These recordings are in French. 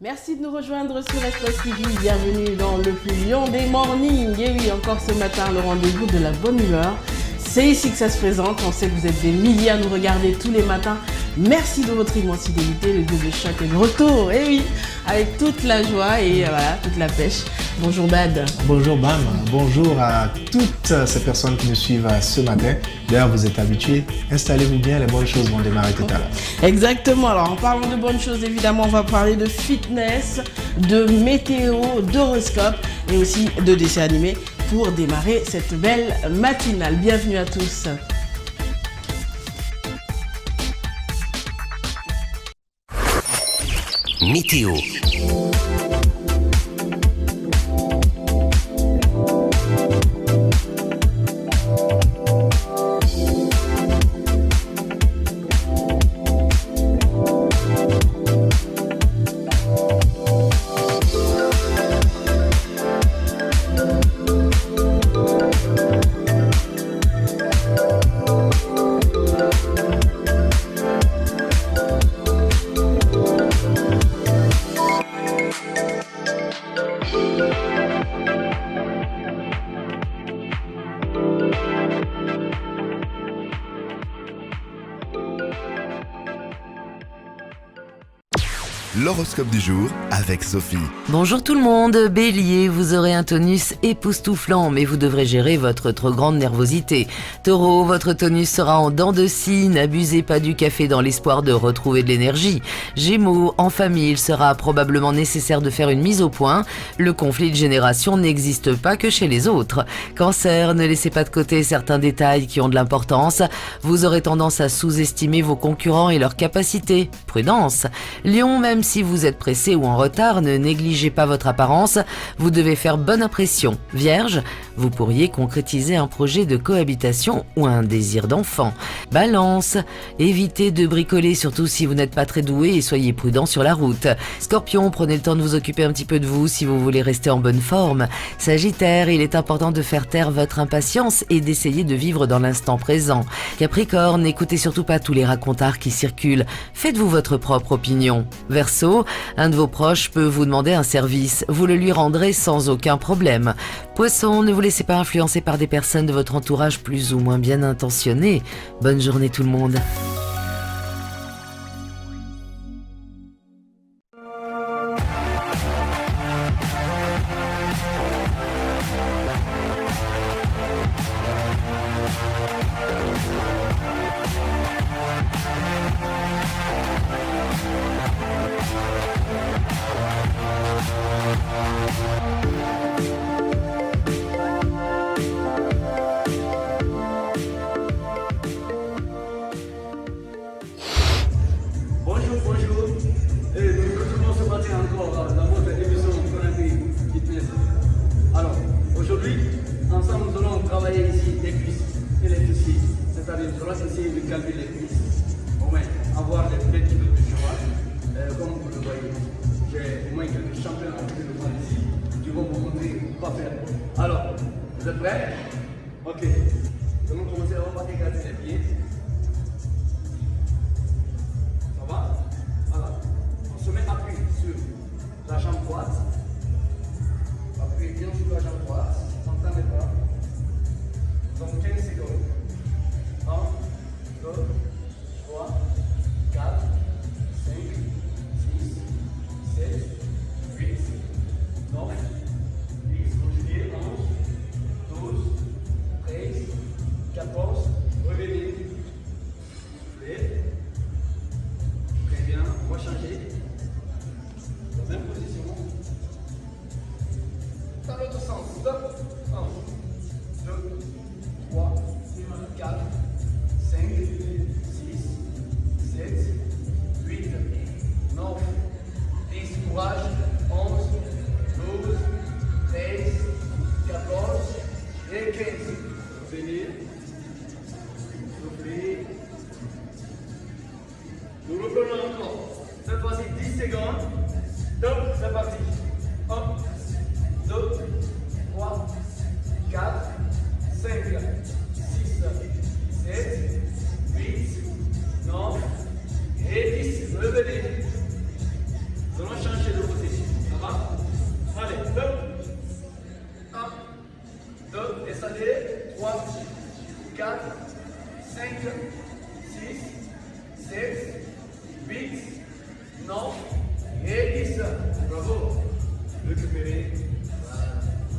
Merci de nous rejoindre sur Espace TV. Bienvenue dans le plus lion des mornings. Et oui, encore ce matin, le rendez-vous de la bonne humeur. C'est ici que ça se présente. On sait que vous êtes des milliers à nous regarder tous les matins. Merci de votre immense fidélité. Le dieu de choc est de retour. Et oui, avec toute la joie et voilà, toute la pêche. Bonjour Bad. Bonjour Bam. Bonjour à toutes ces personnes qui nous suivent ce matin. D'ailleurs, vous êtes habitués. Installez-vous bien, les bonnes choses vont démarrer tout à l'heure. Exactement. Alors, en parlant de bonnes choses, évidemment, on va parler de fitness, de météo, d'horoscope et aussi de dessins animés pour démarrer cette belle matinale. Bienvenue à tous. Météo. L'horoscope du jour avec Sophie. Bonjour tout le monde, Bélier, vous aurez un tonus époustouflant, mais vous devrez gérer votre trop grande nervosité. Taureau, votre tonus sera en dents de scie, n'abusez pas du café dans l'espoir de retrouver de l'énergie. Gémeaux, en famille, il sera probablement nécessaire de faire une mise au point. Le conflit de génération n'existe pas que chez les autres. Cancer, ne laissez pas de côté certains détails qui ont de l'importance. Vous aurez tendance à sous-estimer vos concurrents et leurs capacités. Prudence. Lion, même si vous êtes pressé ou en retard, ne négligez pas votre apparence, vous devez faire bonne impression. Vierge, vous pourriez concrétiser un projet de cohabitation ou un désir d'enfant. Balance, évitez de bricoler, surtout si vous n'êtes pas très doué, et soyez prudent sur la route. Scorpion, prenez le temps de vous occuper un petit peu de vous si vous voulez rester en bonne forme. Sagittaire, il est important de faire taire votre impatience et d'essayer de vivre dans l'instant présent. Capricorne, n'écoutez surtout pas tous les racontards qui circulent, faites-vous votre propre opinion. Verseau, un de vos proches peut vous demander un service, vous le lui rendrez sans aucun problème. Poisson, ne vous laissez pas influencer par des personnes de votre entourage plus ou moins bien intentionnées. Bonne journée tout le monde. Bonjour. Et nous continuons ce matin encore dans votre émission Connecté Fitness. Alors, aujourd'hui, ensemble, nous allons travailler ici les cuisses et les fessiers. C'est-à-dire, nous allons essayer de calmer les cuisses, au moins avoir les pleins kilos de cheval. Comme vous le voyez, j'ai au moins quelques champions à côté de moi ici qui vont vous montrer quoi faire. Alors, vous êtes prêts? Ok. Nous allons commencer, on va écarter les pieds. Voilà. On se met appui sur la jambe droite. Appuyez bien sur la jambe droite. N'entendez pas. Donc 15 secondes. 1, 2, 3, 4, 5, 6, 7, 8, 9, 10, continuez, 11, 12, 13, 14, revenez. Soufflez. Très bien, on va changer. Dans la même position. Dans l'autre sens. Stop. 1, 2, 3, 4, 5, 6, 7, 8, 9, 10, courage. 11, 12, 13, 14 et 15. Venez. Soufflez. Nous reprenons encore. Cette fois-ci 10 secondes. Donc, c'est parti. 1, 2, 3, 4, 5, 6, 7, 8, 9 et 10. Revenez. Nous allons changer de position. Et 10. Bravo. Récupérez. Voilà.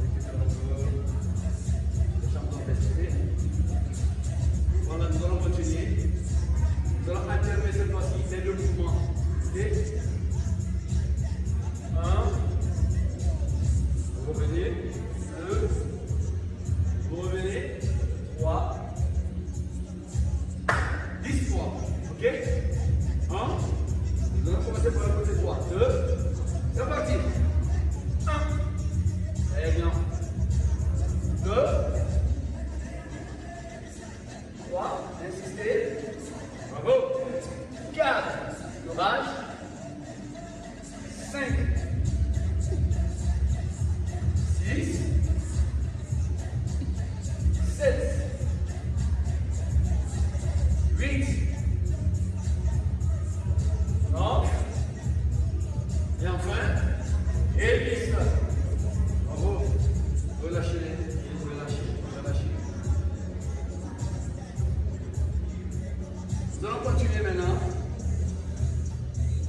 Récupérez encore. Les jambes sont baissées. Voilà, nous allons continuer. Nous allons alterner cette fois-ci les deux mouvements. Ok? 1. Vous revenez. 2. Vous revenez. 3. 10 fois. Ok? 1. Nous allons commencer par le côté droit. 2. C'est parti. 1. Très bien. 2. 3. Insistez. Bravo. 4. Courage. 5. 6. 7. 8. 9. Et enfin, et 10. Bravo. Relâchez, relâchez. Nous allons continuer maintenant.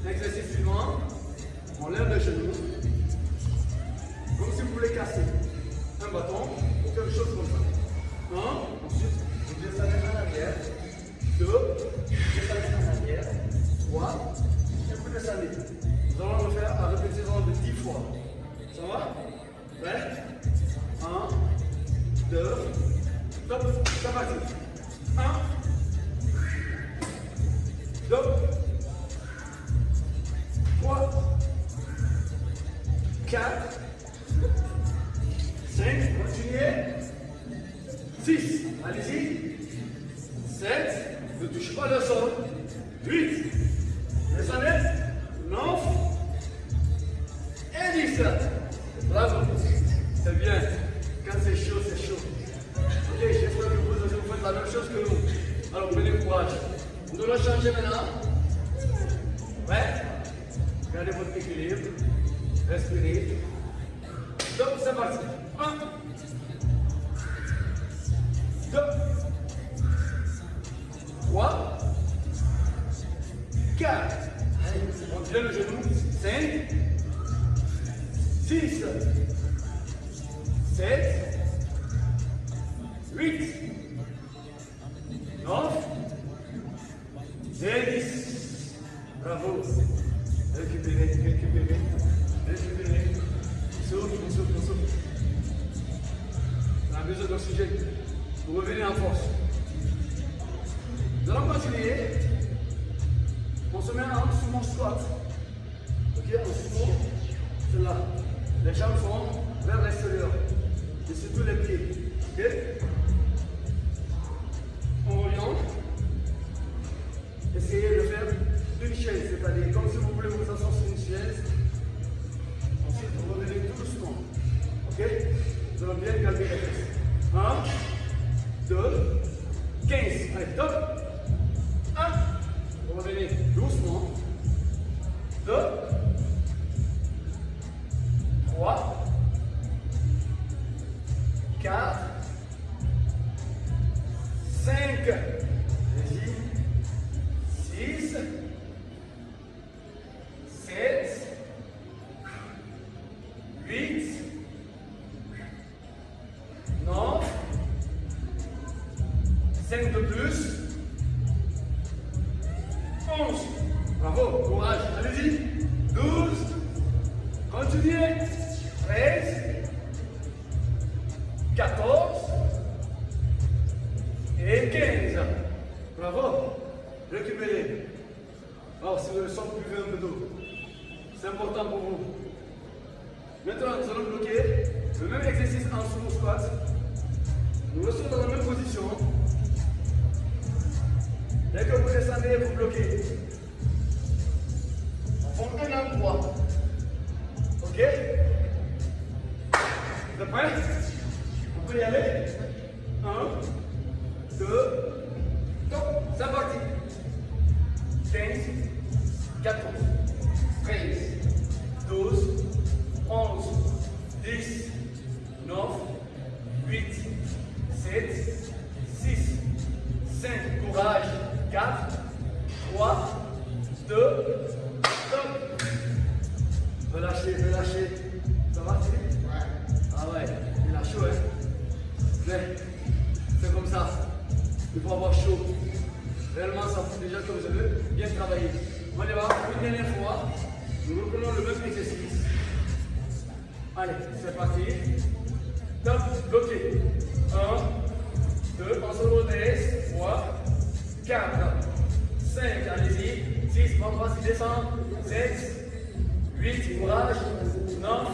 L'exercice suivant. On lève le genou. Comme si vous voulez casser un bâton ou quelque chose comme ça. 1. Ensuite, vous descendez en arrière. 2. Vous descendez en arrière. 3. Et vous descendez. Nous allons le faire à répétition de 10 fois. Ça va? Prêt? 1, 2, stop, c'est parti. 1, 2, 3, 4, 5, continuez. 6, allez-y. 7, ne touchez pas le sol. 8, descendez. 9 et 10. Bravo. C'est bien. Quand c'est chaud, c'est chaud. Ok, j'espère que vous aussi vous faites la même chose que nous. Alors prenez courage. Nous allons changer maintenant. Ouais. Gardez votre équilibre. Respirez. Donc c'est parti. 1, 2, 3, 4. On tient le genou. 5, 6, 7, 8, 9 et 10. Bravo. Récupérez. Souffle. On a besoin d'oxygène. Vous revenez en force. Nous allons continuer. On se met en sumo squat. Ok, en sumo, c'est là. Les jambes sont vers l'extérieur. Et surtout les pieds. Ok? On revient. Essayez de faire une chaise, c'est-à-dire comme si vous voulez vous asseoir sur une chaise. Ensuite, vous revenez doucement. Ok? Nous allons bien calmer les fesses. 1, 2, 15. Allez, top. 1. Vous revenez doucement. 2, 3, 4, 5, allez-y, 6, 7, 8, 9, 5 de plus, 11, bravo, courage, allez-y, 12, continuez, 13, 14 et 15. Bravo. Récupérez. Alors, si vous le sentez, buvez un peu d'eau. C'est important pour vous. Maintenant, nous allons bloquer le même exercice en sumo squat. Nous restons dans la même position. Dès que vous descendez, vous bloquez. On forme un endroit. Ok? Vous êtes prêts? On peut y aller? 1, 2, top, c'est parti. 15, 14, 13, 12, 11, 10, 9, 8, 7, 6, 5, courage, 4, 3, 2, stop. Allez, c'est parti. Top, bloqué. 1, 2, en solo DS. 3, 4, 5, allez-y. 6, prends 3, 6, descend. 7, 8, courage. 9,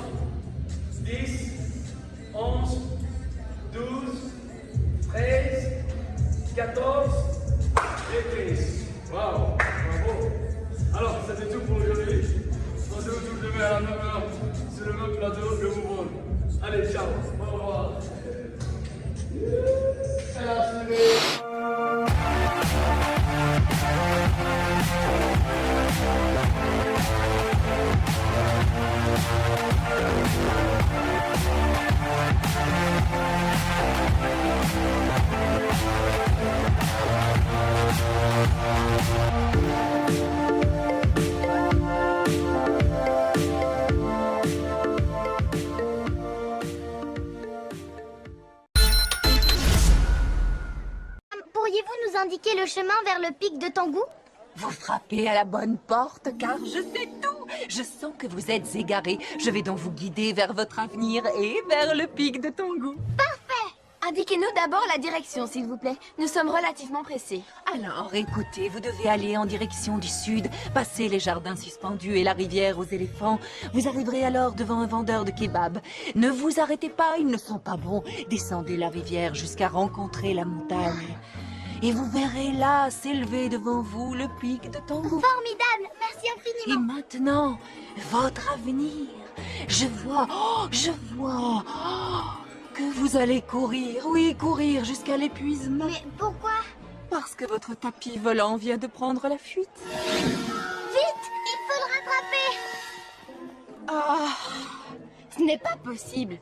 10, 11, 12, 13, 14 et 15. Waouh, bravo. Alors, c'était tout pour aujourd'hui. On se retrouve demain à la même heure sur le même plateau de Mouvement. Allez, ciao, au revoir. C'est la soirée. Pourriez-vous nous indiquer le chemin vers le pic de Tangou? Vous frappez à la bonne porte, car je sais tout. Je sens que vous êtes égaré. Je vais donc vous guider vers votre avenir et vers le pic de Tangou. Indiquez-nous d'abord la direction, s'il vous plaît. Nous sommes relativement pressés. Alors, écoutez, vous devez aller en direction du sud, passer les jardins suspendus et la rivière aux éléphants. Vous arriverez alors devant un vendeur de kebab. Ne vous arrêtez pas, ils ne sont pas bons. Descendez la rivière jusqu'à rencontrer la montagne. Et vous verrez là s'élever devant vous le pic de Tangou. Formidable, merci Et infiniment. maintenant, votre avenir. Je vois que vous allez courir, oui, courir jusqu'à l'épuisement. Mais pourquoi? Parce que votre tapis volant vient de prendre la fuite. Vite, il faut le rattraper. Ah, Ce n'est pas possible.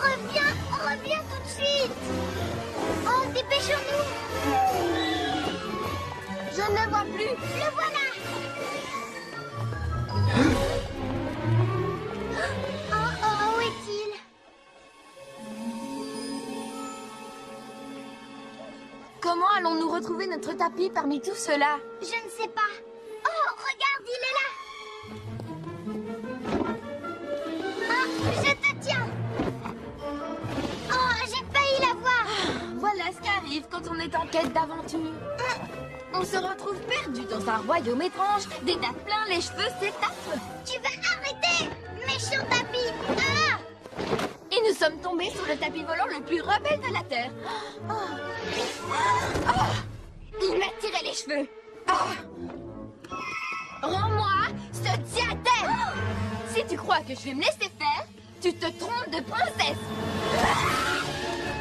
Reviens tout de suite. Oh, dépêchons-nous. Je ne le vois plus. Le voilà. Oh, où est-il? Comment allons-nous retrouver notre tapis parmi tout cela? Je ne sais pas. Oh, regarde, il est là. Ah, je te tiens. Oh, j'ai failli l'avoir. Voilà ce qui arrive quand on est en quête d'aventure. On se retrouve perdu dans un royaume étrange, des dates plein les cheveux, c'est affreux. Tu vas arrêter, méchant tapis. Ah! Et nous sommes tombés sur le tapis volant le plus rebelle de la Terre. Il m'a tiré les cheveux. Rends-moi ce diadème. Si tu crois que je vais me laisser faire, tu te trompes de princesse.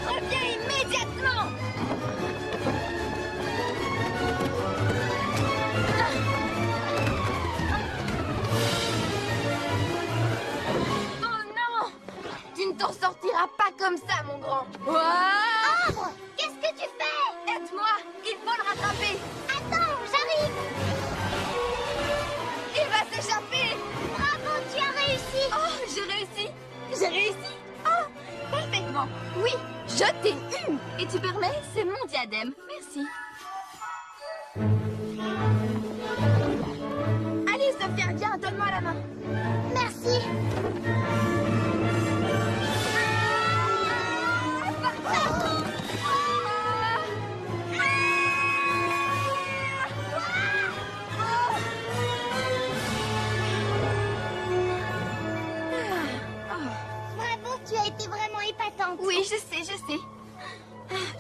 Reviens immédiatement. Oh non! Tu ne t'en sortiras pas comme ça, mon grand. Ambre, qu'est-ce que tu fais? Aide-moi, il faut le rattraper. Attends, j'arrive. Il va s'échapper. Bravo, tu as réussi. Oh, j'ai réussi. J'ai réussi. Oh, parfaitement. Oui, je t'ai eu. Et tu permets, c'est mon diadème. Merci. Allez, Sophia, viens, donne-moi la main. Merci. Bravo, tu as été vraiment épatante. Oui, je sais.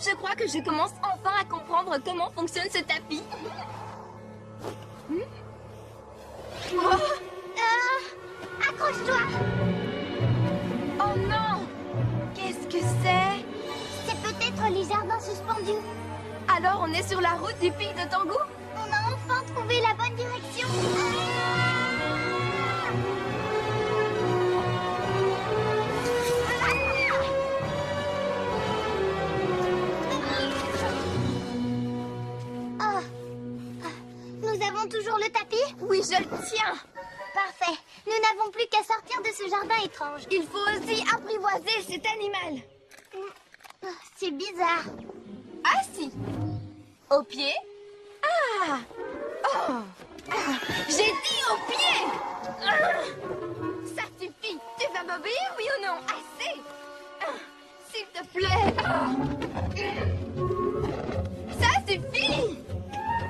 Je crois que je commence enfin à comprendre comment fonctionne ce tapis. Accroche-toi. Oh non! Qu'est-ce que c'est? C'est peut-être les jardins suspendus. Alors on est sur la route du pic de Tangou? On a enfin trouvé la bonne direction. Nous avons toujours le tapis? Oui, je le tiens. Parfait. Nous n'avons plus qu'à sortir de ce jardin étrange. Il faut aussi apprivoiser cet animal. C'est bizarre. Assis. Au pied. Ah. Oh. J'ai dit au pied. Ça te plaît. Ah. Ça suffit.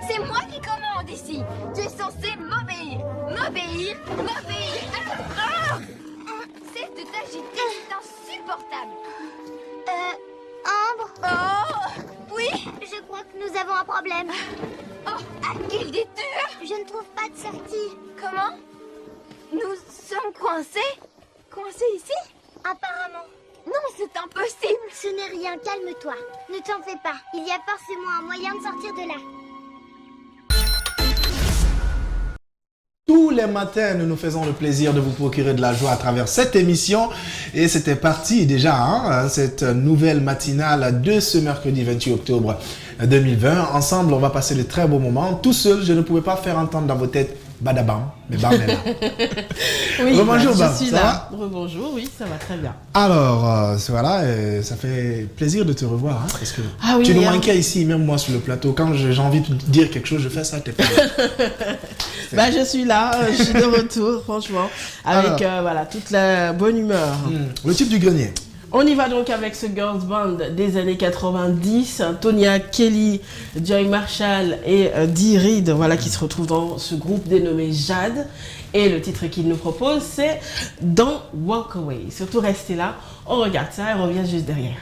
C'est moi qui commande ici. Tu es censé m'obéir. M'obéir. Cesse de t'agiter, c'est insupportable. Ambre, Oh, oui. je crois que nous avons un problème. Oh, à qui le dis-tu? Je ne trouve pas de sortie. Comment? Nous sommes coincés? Coincés ici? Apparemment. Non, c'est impossible. Ce n'est rien, calme-toi. Ne t'en fais pas. Il y a forcément un moyen de sortir de là. Tous les matins, nous nous faisons le plaisir de vous procurer de la joie à travers cette émission. Et c'était parti déjà, cette nouvelle matinale de ce mercredi 28 octobre 2020. Ensemble, on va passer de très beaux moments. Tout seul, je ne pouvais pas faire entendre dans vos têtes Badabam, mais Bam est là. Oui, Rebonjour, je Bam, suis ça là. Rebonjour, oui, ça va très bien. Alors, voilà, ça fait plaisir de te revoir. Parce que Ah oui, tu nous hein. manquais ici, même moi sur le plateau. Quand j'ai envie de te dire quelque chose, je fais ça, t'es pas là. Bah, je suis là, je suis de retour, franchement, avec voilà, toute la bonne humeur. Le type du grenier. On y va donc avec ce girls band des années 90, Tonya Kelly, Joy Marshall et Dee Reed, voilà, qui se retrouvent dans ce groupe dénommé Jade. Et le titre qu'ils nous proposent, c'est Don't Walk Away. Surtout restez là, on regarde ça et on revient juste derrière.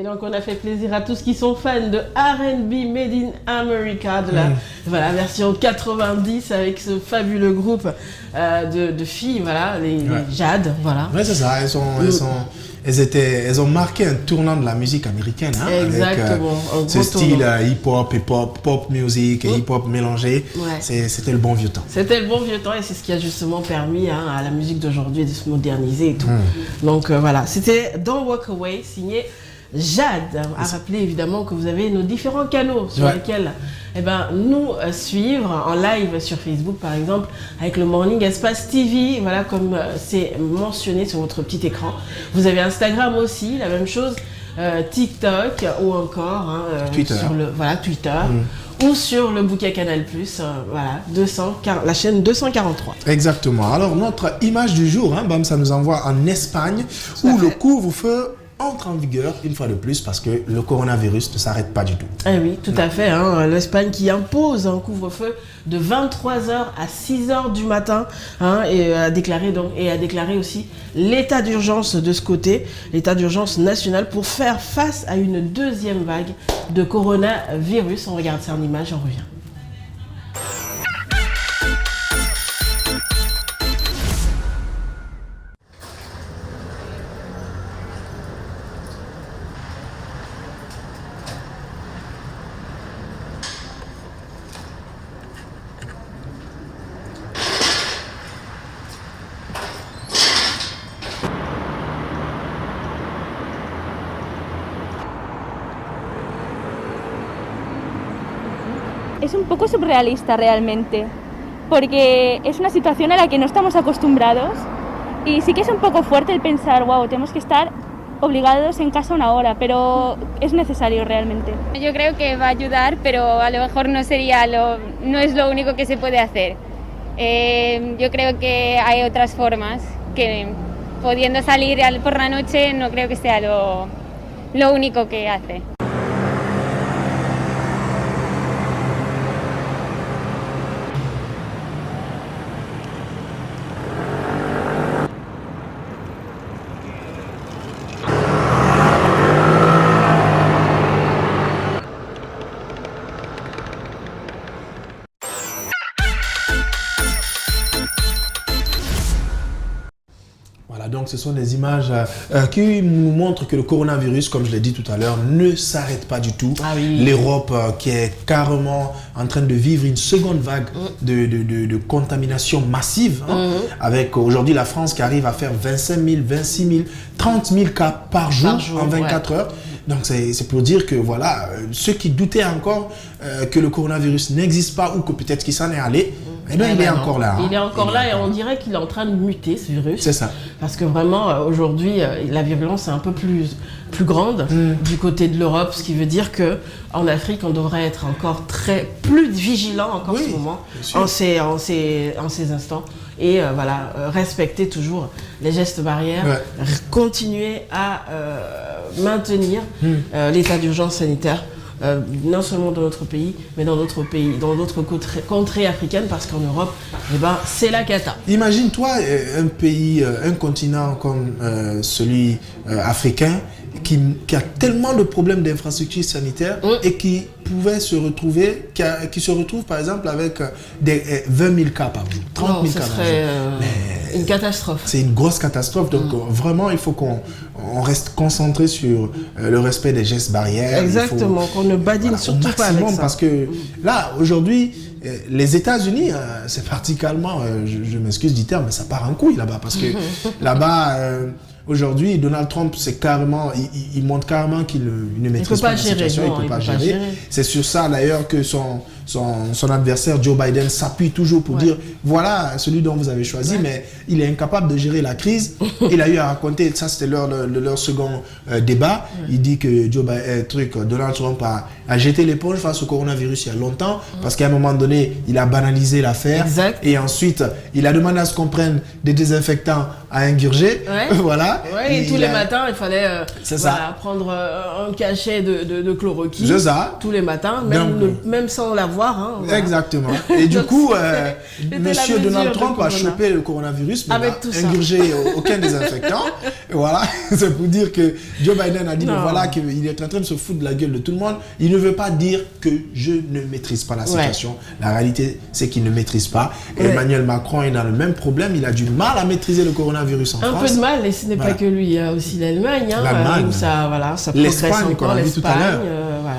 Et donc on a fait plaisir à tous qui sont fans de R&B Made in America, de la voilà, version 90 avec ce fabuleux groupe de filles, voilà, les Jade, voilà. Ouais, c'est ça, elles ont marqué un tournant de la musique américaine, hein, exactement, avec ce style hip-hop et pop music et hip-hop mélangé. Ouais. C'était le bon vieux temps. C'était le bon vieux temps et c'est ce qui a justement permis à la musique d'aujourd'hui de se moderniser et tout. Donc voilà, c'était Don't Walk Away, signé Jade. À rappeler évidemment que vous avez nos différents canaux sur lesquels nous suivre en live sur Facebook par exemple avec le Morning Espace TV, voilà, comme c'est mentionné sur votre petit écran. Vous avez Instagram aussi, la même chose, TikTok ou encore Twitter. Sur le Twitter. Ou sur le bouquet Canal+, voilà, la chaîne 243. Exactement. Alors notre image du jour, Bam, ça nous envoie en Espagne où le couvre-feu entre en vigueur une fois de plus parce que le coronavirus ne s'arrête pas du tout. Eh oui, tout à fait. L'Espagne qui impose un couvre-feu de 23h à 6h du matin et a déclaré aussi l'état d'urgence de ce côté, l'état d'urgence national pour faire face à une deuxième vague de coronavirus. On regarde ça en image et on revient. Es un poco surrealista realmente, porque es una situación a la que no estamos acostumbrados y sí que es un poco fuerte el pensar, wow, tenemos que estar obligados en casa una hora, pero es necesario realmente. Yo creo que va a ayudar, pero a lo mejor no es lo único que se puede hacer. Yo creo que hay otras formas que pudiendo salir por la noche no creo que sea lo único que hace. Donc ce sont des images qui nous montrent que le coronavirus, comme je l'ai dit tout à l'heure, ne s'arrête pas du tout. L'Europe qui est carrément en train de vivre une seconde vague de contamination massive, avec aujourd'hui la France qui arrive à faire 25 000, 26 000, 30 000 cas par jour en 24 heures. Donc c'est pour dire que voilà, ceux qui doutaient encore que le coronavirus n'existe pas ou que peut-être qu'il s'en est allé, il est encore là. Il est encore là et on dirait qu'il est en train de muter, ce virus. C'est ça. Parce que vraiment, aujourd'hui, la virulence est un peu plus grande du côté de l'Europe, ce qui veut dire qu'en Afrique, on devrait être encore plus vigilant encore en ce moment, en ces instants. Et respecter toujours les gestes barrières, continuer à maintenir l'état d'urgence sanitaire. Non seulement dans notre pays, mais dans d'autres pays, dans d'autres contrées africaines, parce qu'en Europe, c'est la cata. Imagine-toi un pays, un continent comme celui africain, qui a tellement de problèmes d'infrastructures sanitaires et qui pouvait se retrouver, qui se retrouve par exemple avec 20 000 cas par jour, 30 000 cas par jour. Une catastrophe. C'est une grosse catastrophe, donc vraiment il faut qu'on reste concentré sur le respect des gestes barrières. Exactement, qu'on ne badine surtout pas avec ça. Parce que là, aujourd'hui, les États-Unis, c'est particulièrement, je m'excuse du terme, mais ça part en couille là-bas, parce que là-bas, aujourd'hui, Donald Trump, c'est carrément, il montre carrément qu'il ne maîtrise pas la situation, il ne peut pas gérer. C'est sur ça d'ailleurs que son adversaire Joe Biden s'appuie toujours pour dire voilà celui dont vous avez choisi, mais il est incapable de gérer la crise. Il a eu à raconter, ça c'était leur second débat, il dit que Donald Trump a jeté l'éponge face au coronavirus il y a longtemps, parce qu'à un moment donné, il a banalisé l'affaire, et ensuite, il a demandé à ce qu'on prenne des désinfectants à ingurger, voilà. Et tous les matins, il fallait prendre un cachet de chloroquine tous les matins, même sans l'avoir. avoir. Hein, voilà. Exactement. Et du coup, Monsieur la Donald mesure Trump de a corona. chopé le coronavirus, mais Avec n'a tout ça. ingurgé aucun désinfectant. Et voilà, c'est pour dire que Joe Biden a dit Non. mais voilà qu'il est en train de se foutre de la gueule de tout le monde. Il ne veut pas dire que je ne maîtrise pas la situation. La réalité, c'est qu'il ne maîtrise pas. Et Emmanuel Macron est dans le même problème. Il a du mal à maîtriser le coronavirus en Un France. peu de mal, et ce n'est pas que lui, il y a aussi l'Allemagne, hein, L'Allemagne. où ça progresse L'Espagne, qu'on encore, a vu tout à l'heure. voilà.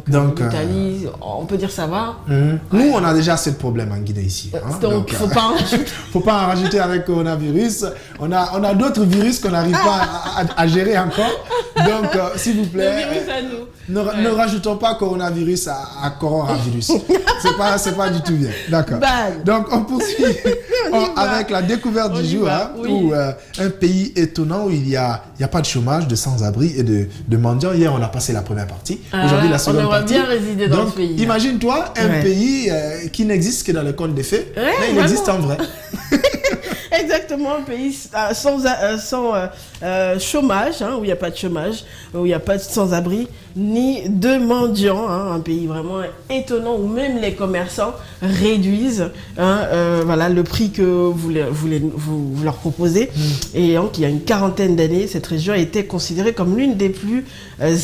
Donc, l'Italie, on peut dire ça va. Nous, on a déjà assez de problèmes en Guinée ici. Hein. Donc, faut pas en rajouter. Faut pas en rajouter avec coronavirus. On a d'autres virus qu'on n'arrive pas à gérer encore. Donc, s'il vous plaît, Le virus à nous. ne rajoutons pas coronavirus à coronavirus. c'est pas du tout bien. D'accord. Bad. Donc, on poursuit avec la découverte du jour, hein, où un pays étonnant où il y a pas de chômage, de sans-abri et de mendiants. Hier, on a passé la première partie. Aujourd'hui, la seconde on aimerait partie. bien résider dans Donc, ce pays. imagine-toi un pays qui n'existe que dans le conte des fées, mais il vraiment. existe en vrai. Exactement, un pays sans chômage, hein, où il n'y a pas de chômage, où il n'y a pas de sans-abri, ni de mendiants. Hein, un pays vraiment étonnant où même les commerçants réduisent voilà, le prix que vous leur proposez. Et donc, il y a une quarantaine d'années, cette région était considérée comme l'une des plus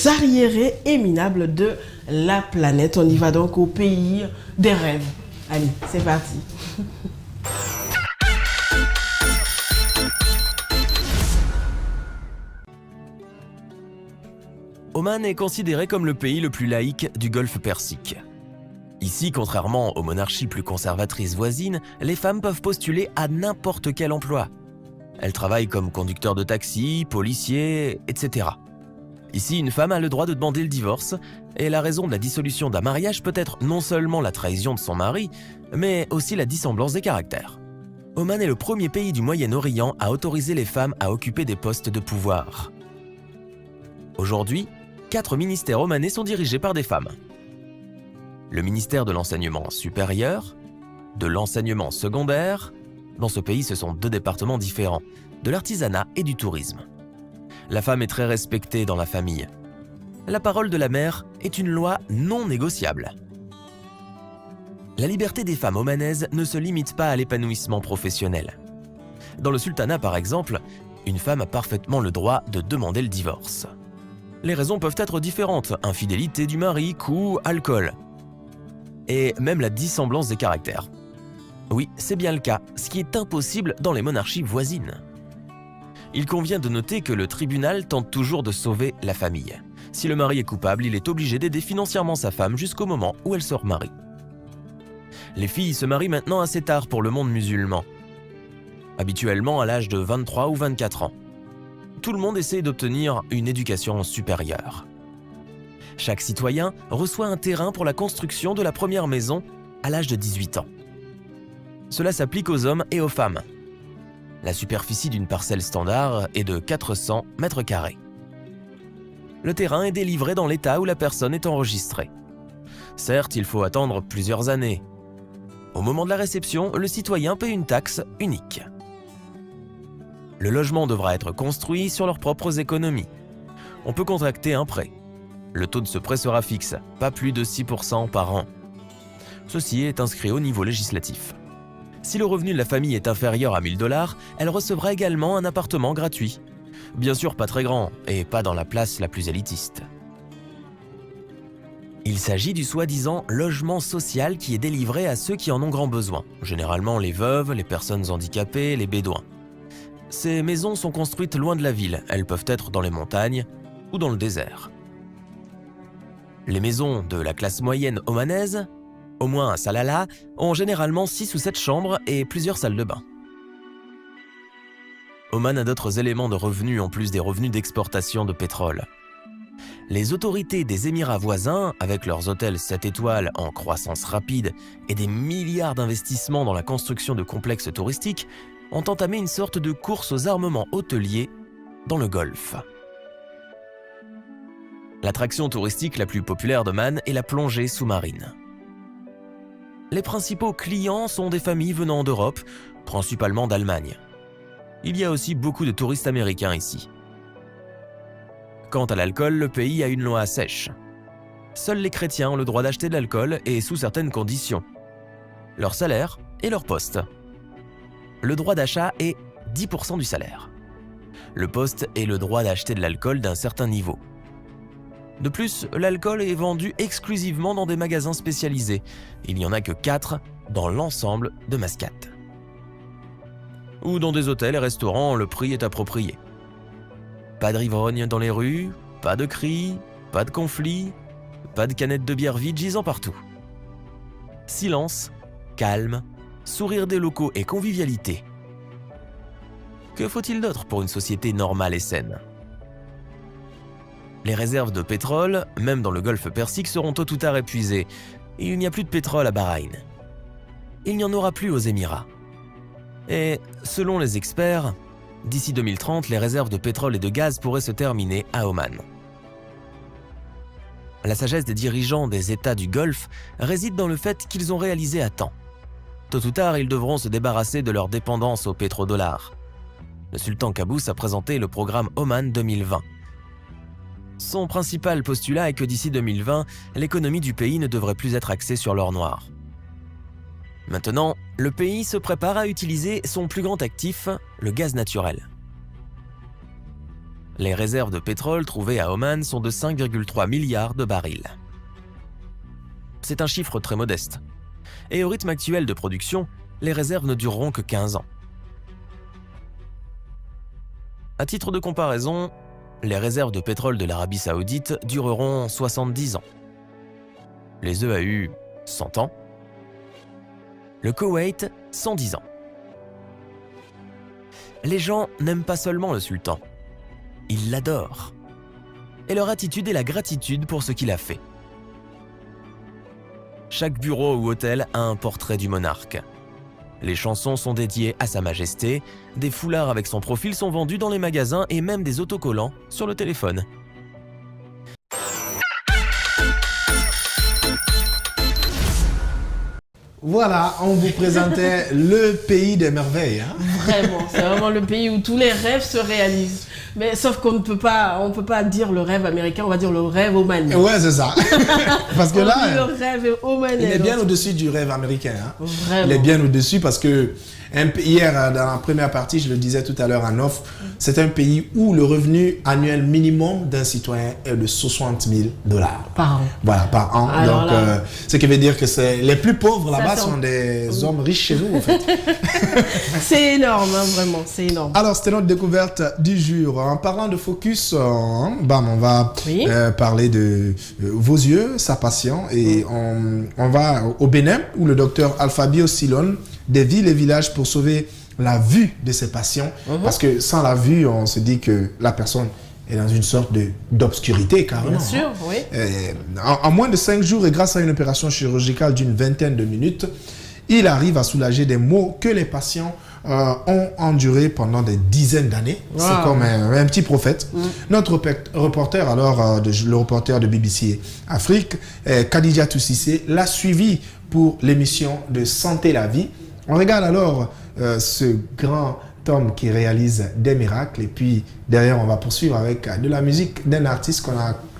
arriérées et minables de la planète. On y va donc au pays des rêves. Allez, c'est parti. Oman est considéré comme le pays le plus laïque du golfe Persique. Ici, contrairement aux monarchies plus conservatrices voisines, les femmes peuvent postuler à n'importe quel emploi. Elles travaillent comme conducteurs de taxi, policiers, etc. Ici, une femme a le droit de demander le divorce, et la raison de la dissolution d'un mariage peut être non seulement la trahison de son mari, mais aussi la dissemblance des caractères. Oman est le premier pays du Moyen-Orient à autoriser les femmes à occuper des postes de pouvoir. Aujourd'hui, 4 ministères omanais sont dirigés par des femmes. Le ministère de l'enseignement supérieur, de l'enseignement secondaire, dans ce pays ce sont 2 départements différents, de l'artisanat et du tourisme. La femme est très respectée dans la famille. La parole de la mère est une loi non négociable. La liberté des femmes omanaises ne se limite pas à l'épanouissement professionnel. Dans le sultanat par exemple, une femme a parfaitement le droit de demander le divorce. Les raisons peuvent être différentes, infidélité du mari, coups, alcool. Et même la dissemblance des caractères. Oui, c'est bien le cas, ce qui est impossible dans les monarchies voisines. Il convient de noter que le tribunal tente toujours de sauver la famille. Si le mari est coupable, il est obligé d'aider financièrement sa femme jusqu'au moment où elle se remarie. Les filles se marient maintenant assez tard pour le monde musulman. Habituellement à l'âge de 23 ou 24 ans. Tout le monde essaie d'obtenir une éducation supérieure. Chaque citoyen reçoit un terrain pour la construction de la première maison à l'âge de 18 ans. Cela s'applique aux hommes et aux femmes. La superficie d'une parcelle standard est de 400 mètres carrés. Le terrain est délivré dans l'état où la personne est enregistrée. Certes, il faut attendre plusieurs années. Au moment de la réception, le citoyen paie une taxe unique. Le logement devra être construit sur leurs propres économies. On peut contracter un prêt. Le taux de ce prêt sera fixe, pas plus de 6% par an. Ceci est inscrit au niveau législatif. Si le revenu de la famille est inférieur à 1 000 $, elle recevra également un appartement gratuit. Bien sûr pas très grand, et pas dans la place la plus élitiste. Il s'agit du soi-disant logement social qui est délivré à ceux qui en ont grand besoin, généralement les veuves, les personnes handicapées, les bédouins. Ces maisons sont construites loin de la ville, elles peuvent être dans les montagnes ou dans le désert. Les maisons de la classe moyenne omanaise, au moins à Salalah, ont généralement 6 ou 7 chambres et plusieurs salles de bain. Oman a d'autres éléments de revenus en plus des revenus d'exportation de pétrole. Les autorités des Émirats voisins, avec leurs hôtels 7 étoiles en croissance rapide et des milliards d'investissements dans la construction de complexes touristiques, ont entamé une sorte de course aux armements hôteliers dans le Golfe. L'attraction touristique la plus populaire d'Oman est la plongée sous-marine. Les principaux clients sont des familles venant d'Europe, principalement d'Allemagne. Il y a aussi beaucoup de touristes américains ici. Quant à l'alcool, le pays a une loi sèche. Seuls les chrétiens ont le droit d'acheter de l'alcool et sous certaines conditions. Leur salaire et leur poste. Le droit d'achat est 10% du salaire. Le poste est le droit d'acheter de l'alcool d'un certain niveau. De plus, l'alcool est vendu exclusivement dans des magasins spécialisés. Il n'y en a que 4 dans l'ensemble de Mascate. Ou dans des hôtels et restaurants, le prix est approprié. Pas de rivrogne dans les rues, pas de cris, pas de conflits, pas de canettes de bière vide gisant partout. Silence, calme, sourire des locaux et convivialité. Que faut-il d'autre pour une société normale et saine ? Les réserves de pétrole, même dans le golfe Persique, seront tôt ou tard épuisées. Et il n'y a plus de pétrole à Bahreïn. Il n'y en aura plus aux Émirats. Et, selon les experts, d'ici 2030, les réserves de pétrole et de gaz pourraient se terminer à Oman. La sagesse des dirigeants des États du Golfe réside dans le fait qu'ils ont réalisé à temps. Tôt ou tard, ils devront se débarrasser de leur dépendance au pétrodollar. Le sultan Qaboos a présenté le programme Oman 2020. Son principal postulat est que d'ici 2020, l'économie du pays ne devrait plus être axée sur l'or noir. Maintenant, le pays se prépare à utiliser son plus grand actif, le gaz naturel. Les réserves de pétrole trouvées à Oman sont de 5,3 milliards de barils. C'est un chiffre très modeste. Et au rythme actuel de production, les réserves ne dureront que 15 ans. À titre de comparaison, les réserves de pétrole de l'Arabie Saoudite dureront 70 ans. Les EAU, 100 ans. Le Koweït, 110 ans. Les gens n'aiment pas seulement le sultan. Ils l'adorent. Et leur attitude est la gratitude pour ce qu'il a fait. Chaque bureau ou hôtel a un portrait du monarque. Les chansons sont dédiées à Sa Majesté, des foulards avec son profil sont vendus dans les magasins et même des autocollants sur le téléphone. Voilà, on vous présentait le pays des merveilles. Hein? Vraiment, c'est vraiment le pays où tous les rêves se réalisent. Mais sauf qu'on ne peut pas dire le rêve américain, on va dire le rêve omanais. Ouais, c'est ça. Parce que là, le rêve omanais. Il est bien au-dessus du rêve américain. Hein? Vraiment. Il est bien au-dessus parce que hier, dans la première partie, je le disais tout à l'heure en off, c'est un pays où le revenu annuel minimum d'un citoyen est de 60 000 $. Par an. Voilà, par an. Alors donc, là, ce qui veut dire que les plus pauvres là-bas sont des hommes riches chez nous, en fait. C'est énorme, hein, vraiment, c'est énorme. Alors, c'était notre découverte du jour. En parlant de focus, on va parler de vos yeux, sa passion, et on va au Bénin, où le docteur Alphabio sillonne des villes et villages pour sauver la vue de ses patients. Parce que sans la vue, on se dit que la personne est dans une sorte d'obscurité carrément. Bien sûr, oui. En moins de 5 jours et grâce à une opération chirurgicale d'une vingtaine de minutes, il arrive à soulager des maux que les patients ont enduré pendant des dizaines d'années. Wow. C'est comme un petit prophète. Notre reporter, alors, le reporter de BBC Afrique, Khadija Toussissé, l'a suivi pour l'émission de Santé la vie. On regarde alors ce grand homme qui réalise des miracles et puis derrière on va poursuivre avec de la musique d'un artiste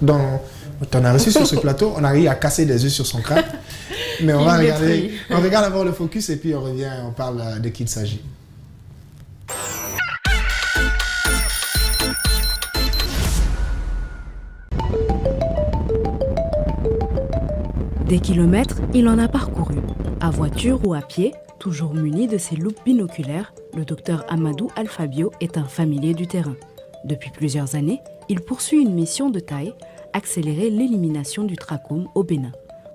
dont on a reçu sur ce plateau. On arrive à casser des yeux sur son crâne. Mais on va regarder. On regarde d'abord le focus et puis on revient, on parle de qui il s'agit. Des kilomètres, il en a parcouru. À voiture ou à pied, toujours muni de ses loupes binoculaires, le docteur Amadou Alphabio est un familier du terrain. Depuis plusieurs années, il poursuit une mission de taille, accélérer l'élimination du trachome au Bénin.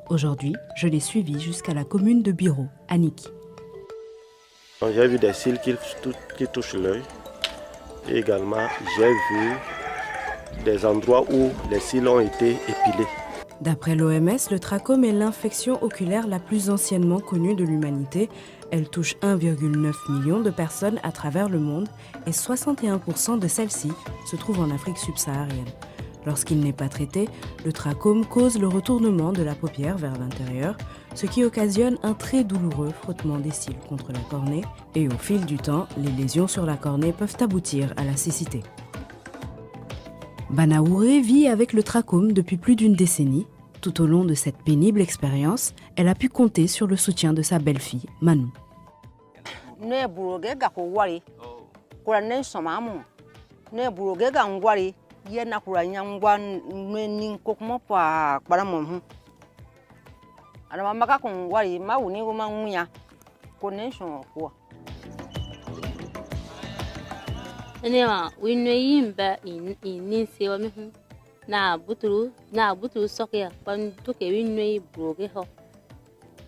Aujourd'hui, je l'ai suivi jusqu'à la commune de Biro, à Niki. J'ai vu des cils qui touchent l'œil. Et également, j'ai vu des endroits où les cils ont été épilés. D'après l'OMS, le trachome est l'infection oculaire la plus anciennement connue de l'humanité. Elle touche 1,9 million de personnes à travers le monde et 61% de celles-ci se trouvent en Afrique subsaharienne. Lorsqu'il n'est pas traité, le trachome cause le retournement de la paupière vers l'intérieur, ce qui occasionne un très douloureux frottement des cils contre la cornée et au fil du temps, les lésions sur la cornée peuvent aboutir à la cécité. Banaouré vit avec le trachome depuis plus d'une décennie. Tout au long de cette pénible expérience, elle a pu compter sur le soutien de sa belle-fille, Manu. na butulu soke pan tuke winwe broge ho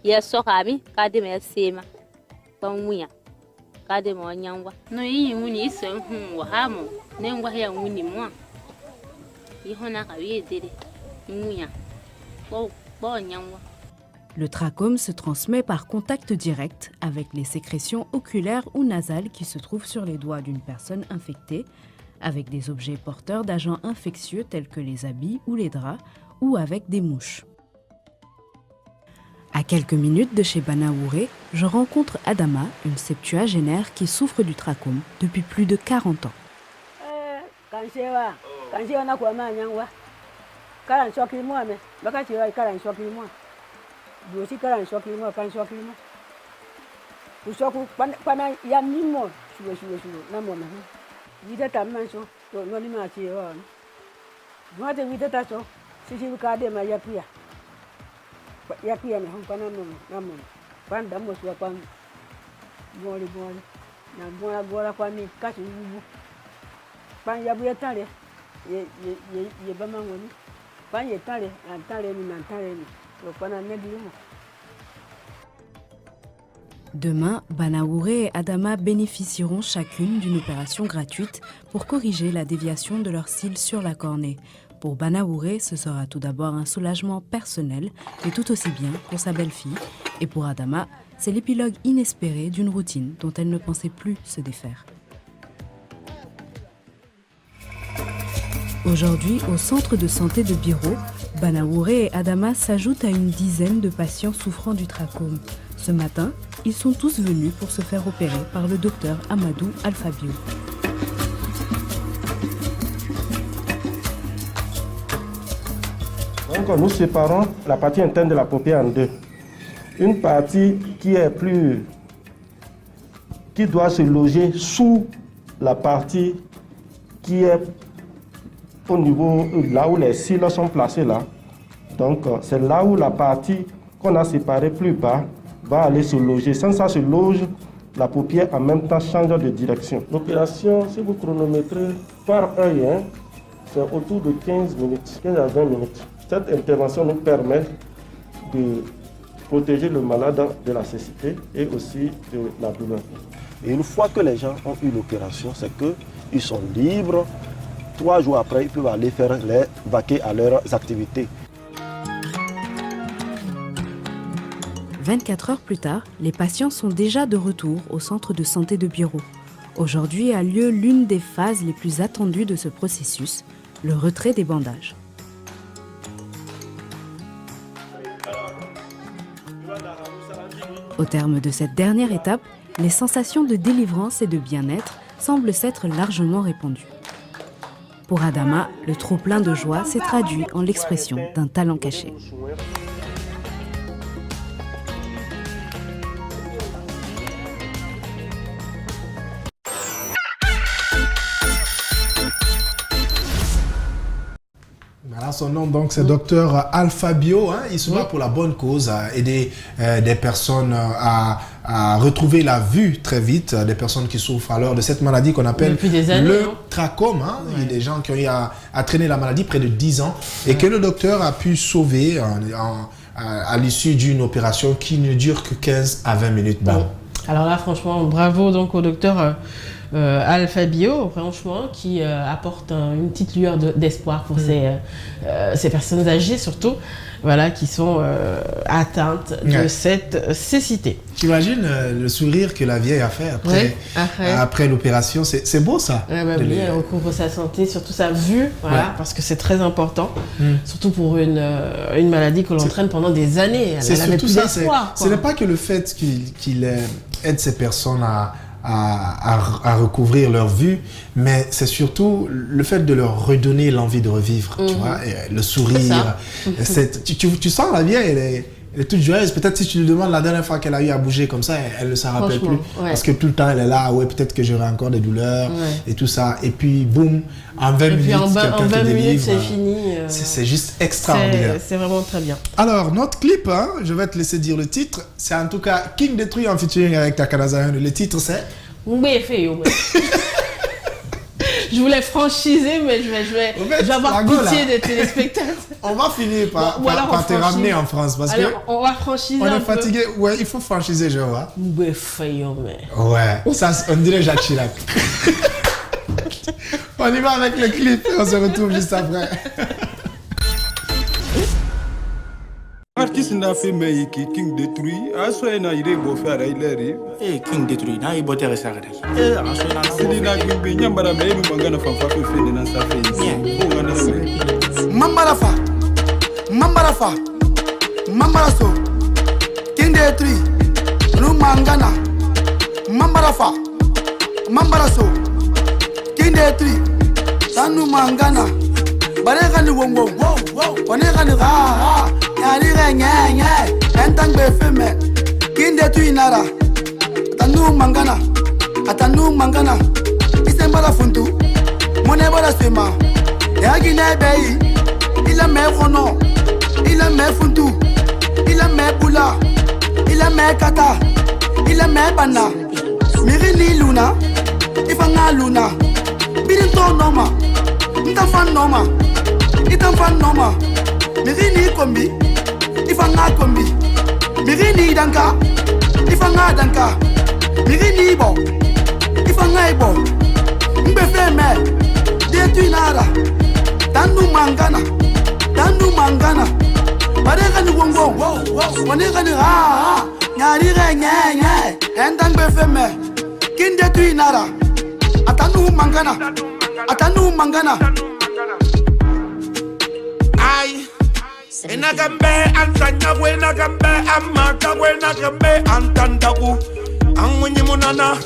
ya soka mi kade me sema pan muya kade mo nyangwa no yi muni so wa hamo ne ngwa ya muni mo yi hona ka wi dede muya bo nyangwa. Le trachome se transmet par contact direct avec les sécrétions oculaires ou nasales qui se trouvent sur les doigts d'une personne infectée, avec des objets porteurs d'agents infectieux tels que les habits ou les draps, ou avec des mouches. À quelques minutes de chez Banaouré, je rencontre Adama, une septuagénaire qui souffre du trachome depuis plus de 40 ans. Demain, Banaouré et Adama bénéficieront chacune d'une opération gratuite pour corriger la déviation de leur cils sur la cornée. Pour Banaouré, ce sera tout d'abord un soulagement personnel, mais tout aussi bien pour sa belle-fille. Et pour Adama, c'est l'épilogue inespéré d'une routine dont elle ne pensait plus se défaire. Aujourd'hui, au centre de santé de Biro, Banaouré et Adama s'ajoutent à une dizaine de patients souffrant du trachome. Ce matin, ils sont tous venus pour se faire opérer par le docteur Amadou Alfabio. Donc nous séparons la partie interne de la paupière en deux. Une partie qui doit se loger sous la partie qui est au niveau là où les cils sont placés là. Donc c'est là où la partie qu'on a séparée plus bas va aller se loger. Sans ça se loge, la paupière en même temps change de direction. L'opération, si vous chronométrez par œil, c'est autour de 15 minutes, 15 à 20 minutes. Cette intervention nous permet de protéger le malade de la cécité et aussi de la douleur. Et une fois que les gens ont eu l'opération, c'est qu'ils sont libres. 3 jours après, ils peuvent aller faire les vaquer à leurs activités. 24 heures plus tard, les patients sont déjà de retour au centre de santé de Biro. Aujourd'hui a lieu l'une des phases les plus attendues de ce processus, le retrait des bandages. Au terme de cette dernière étape, les sensations de délivrance et de bien-être semblent s'être largement répandues. Pour Adama, le trop-plein de joie s'est traduit en l'expression d'un talent caché. Voilà son nom, donc c'est Docteur Alfabio. Il se bat pour la bonne cause, à aider des personnes à retrouver la vue très vite, des personnes qui souffrent alors de cette maladie qu'on appelle le trachome. Il y a des gens qui ont eu à traîner la maladie près de 10 ans et que le docteur a pu sauver à l'issue d'une opération qui ne dure que 15 à 20 minutes. Bon. Alors là, franchement, bravo donc au docteur Alfabio, franchement, qui apporte une petite lueur d'espoir pour ces personnes âgées, surtout, voilà, qui sont atteintes de cette cécité. Tu imagines le sourire que la vieille a fait après l'opération, c'est beau ça. Oui, elle recouvre sa santé, surtout sa vue, voilà, parce que c'est très important, surtout pour une maladie que l'on traîne pendant des années. C'est surtout ça, ce n'est pas que le fait qu'il aide ces personnes à recouvrir leur vue, mais c'est surtout le fait de leur redonner l'envie de revivre, tu vois, et le sourire. Tu sens la vieille, elle est toute joyeuse. Peut-être si tu lui demandes la dernière fois qu'elle a eu à bouger comme ça, elle ne s'en rappelle plus. Parce que tout le temps, elle est là, ouais, peut-être que j'aurai encore des douleurs et tout ça. Et puis, boum, en 20 minutes, quelqu'un te délivre. C'est fini. C'est juste extraordinaire. C'est vraiment très bien. Alors, notre clip, hein, je vais te laisser dire le titre. C'est en tout cas King Détruit en featuring avec Takana Zion. Le titre, c'est... Je voulais franchiser, mais je vais avoir pitié des téléspectateurs. On va finir par te ramener en France. Parce alors, que on va franchiser. On est fatigué. Ouais, il faut franchiser, je vois. Ouais, ça, on dirait Jacques Chirac. On y va avec le clip et on se retrouve juste après. Artiste n'a fait mais qui King Détruit, a soit na ire bo faire il est. King Détruit na i botere sa gade. A soit na Selina Gimbe nyambara me nu mangana fa fa fe fe na sa fe. Ko ngana se. Mambara so. King Détruit. Nu mangana. Mambara so. King Détruit. Tanu mangana. Bare gani wongo. One gani ha. Yari renye, entang befeme, King Détruit nara, atanu mangana, isembala funtu, monebala sema, yagi nebei, ila me rono, ila me funtu, ila me bula, ila me kata, ila me bana, mirini luna, ifanga luna, birinto noma, ntafan noma, mirini kombi. Ifanga kombi, mirini danka, ifanga danka, mirini bo, ifanga ibo, mbefeme, Détruit nara, tanu mangana, barega ni wongo, wanega ni ha, nyari renye, endang befeme, King Détruit nara, atanu mangana. Aye. Enagambe antanya we nagambe amaka we nagambe antandagu anwenyi munana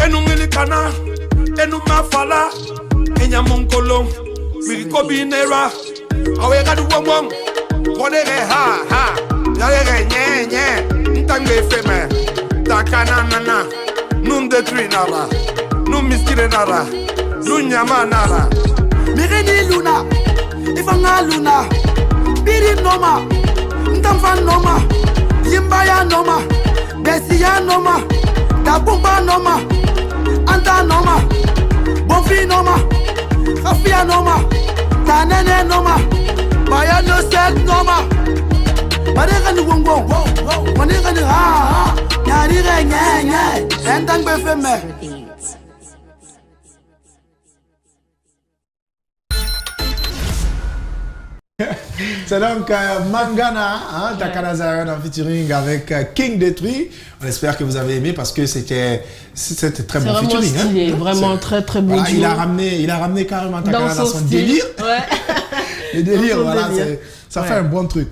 enu milikana enu mafala enya monkolo miriko binera awe kadu wongwong wodere ha yare nye ntangbe feme takana nana num Détruit nara num miskire nara num nyama nara Mirini luna ifanga luna Biri noma, ntamfa noma, yimbaya noma, besiya noma, dabumba noma, anta noma, bonfi noma, khafia noma, tanene noma, baya no set noma, barega ni wongo, wanega ni ha, nyari renye, entang befeme. C'est donc Mangana, Takana Zion en featuring avec King Détruit. On espère que vous avez aimé parce que c'était très bon featuring. C'est vraiment stylé, vraiment très très beau. Il a ramené carrément Takana dans son délire. Ouais. Le délire, voilà, ça fait un bon truc.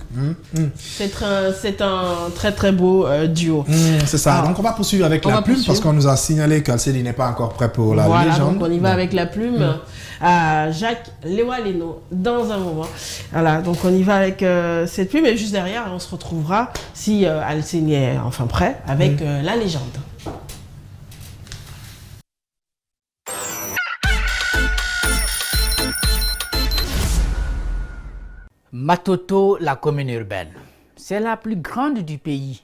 C'est un très très beau duo. C'est ça. Donc on va poursuivre avec la plume parce qu'on nous a signalé qu'Alcélie n'est pas encore prêt pour la légende. Donc on y va avec la plume. Jacques Lewaleno dans un moment. Voilà, donc on y va avec cette plume et juste derrière on se retrouvera si Alcélie est enfin prêt avec la légende. Matoto, la commune urbaine, c'est la plus grande du pays.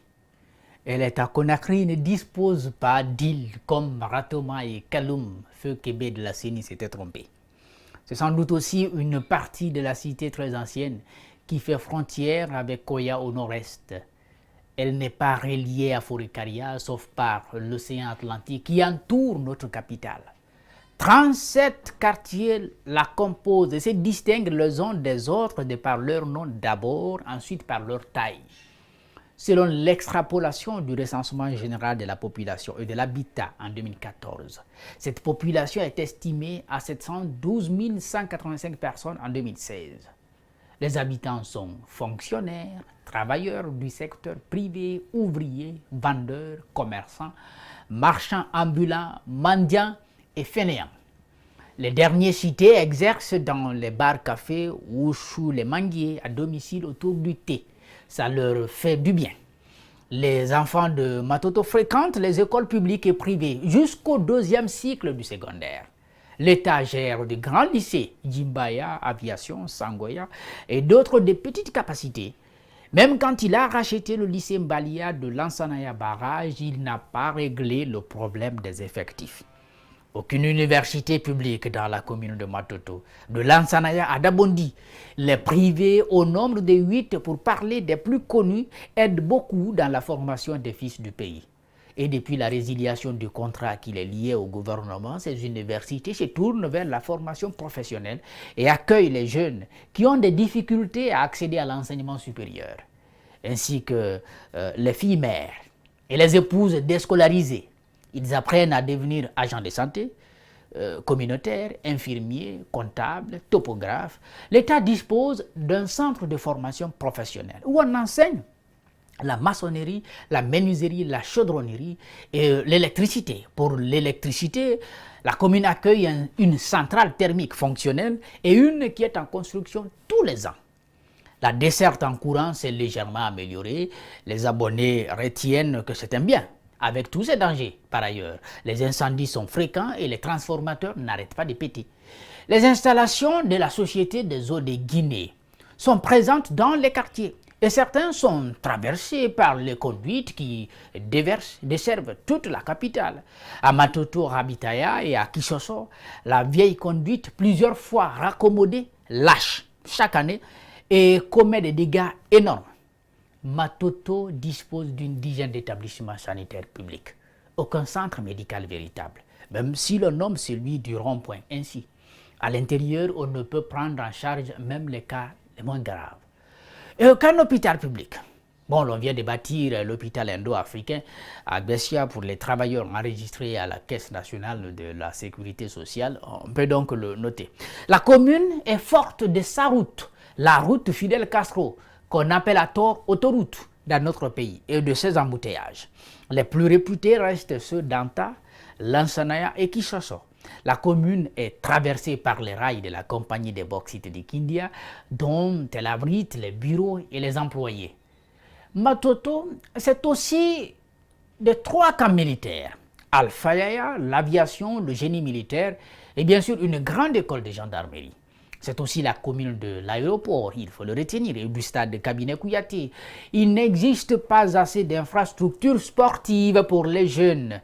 Elle est à Conakry et ne dispose pas d'îles comme Ratoma et Kaloum, feu Kébé de la CENI s'était trompé. C'est sans doute aussi une partie de la cité très ancienne qui fait frontière avec Koya au nord-est. Elle n'est pas reliée à Fourikaria sauf par l'océan Atlantique qui entoure notre capitale. 37 quartiers la composent et se distinguent les uns des autres de par leur nom d'abord, ensuite par leur taille. Selon l'extrapolation du recensement général de la population et de l'habitat en 2014, cette population est estimée à 712 185 personnes en 2016. Les habitants sont fonctionnaires, travailleurs du secteur privé, ouvriers, vendeurs, commerçants, marchands ambulants, mendiants et fainéants. Les derniers cités exercent dans les bars-cafés ou sous les manguiers à domicile autour du thé. Ça leur fait du bien. Les enfants de Matoto fréquentent les écoles publiques et privées jusqu'au 2e cycle du secondaire. L'État gère de grands lycées, Jimbaya, Aviation, Sangoya et d'autres de petites capacités. Même quand il a racheté le lycée Mbalia de Lansanaya Barrage, il n'a pas réglé le problème des effectifs. Aucune université publique dans la commune de Matoto, de Lansanaya à Dabondi. Les privés, au nombre de 8 pour parler des plus connus, aident beaucoup dans la formation des fils du pays. Et depuis la résiliation du contrat qui les liait au gouvernement, ces universités se tournent vers la formation professionnelle et accueillent les jeunes qui ont des difficultés à accéder à l'enseignement supérieur, ainsi que les filles mères et les épouses déscolarisées. Ils apprennent à devenir agents de santé, communautaires, infirmiers, comptables, topographes. L'État dispose d'un centre de formation professionnelle où on enseigne la maçonnerie, la menuiserie, la chaudronnerie et l'électricité. Pour l'électricité, la commune accueille une centrale thermique fonctionnelle et une qui est en construction tous les ans. La desserte en courant s'est légèrement améliorée. Les abonnés retiennent que c'est un bien, avec tous ces dangers. Par ailleurs, les incendies sont fréquents et les transformateurs n'arrêtent pas de péter. Les installations de la Société des eaux de Guinée sont présentes dans les quartiers. Et certains sont traversés par les conduites qui desservent toute la capitale. À Matoto, Rabitaya et à Kissoso, la vieille conduite, plusieurs fois raccommodée, lâche chaque année et commet des dégâts énormes. Matoto dispose d'une dizaine d'établissements sanitaires publics. Aucun centre médical véritable, même si l'on nomme celui du rond-point ainsi. À l'intérieur, on ne peut prendre en charge même les cas les moins graves. Et aucun hôpital public. Bon, l'on vient de bâtir l'hôpital indo-africain à Bessia pour les travailleurs enregistrés à la Caisse nationale de la sécurité sociale. On peut donc le noter. La commune est forte de sa route, la route Fidel Castro, qu'on appelle à tort autoroute dans notre pays, et de ses embouteillages. Les plus réputés restent ceux d'Anta, Lansanaya et Kissoso. La commune est traversée par les rails de la compagnie des bauxites de Kindia, dont elle abrite les bureaux et les employés. Matoto, c'est aussi de 3 camps militaires. Al-Fayaya, l'aviation, le génie militaire et bien sûr une grande école de gendarmerie. C'est aussi la commune de l'aéroport, il faut le retenir, et du stade de Cabinet Kouyaté. Il n'existe pas assez d'infrastructures sportives pour les jeunes.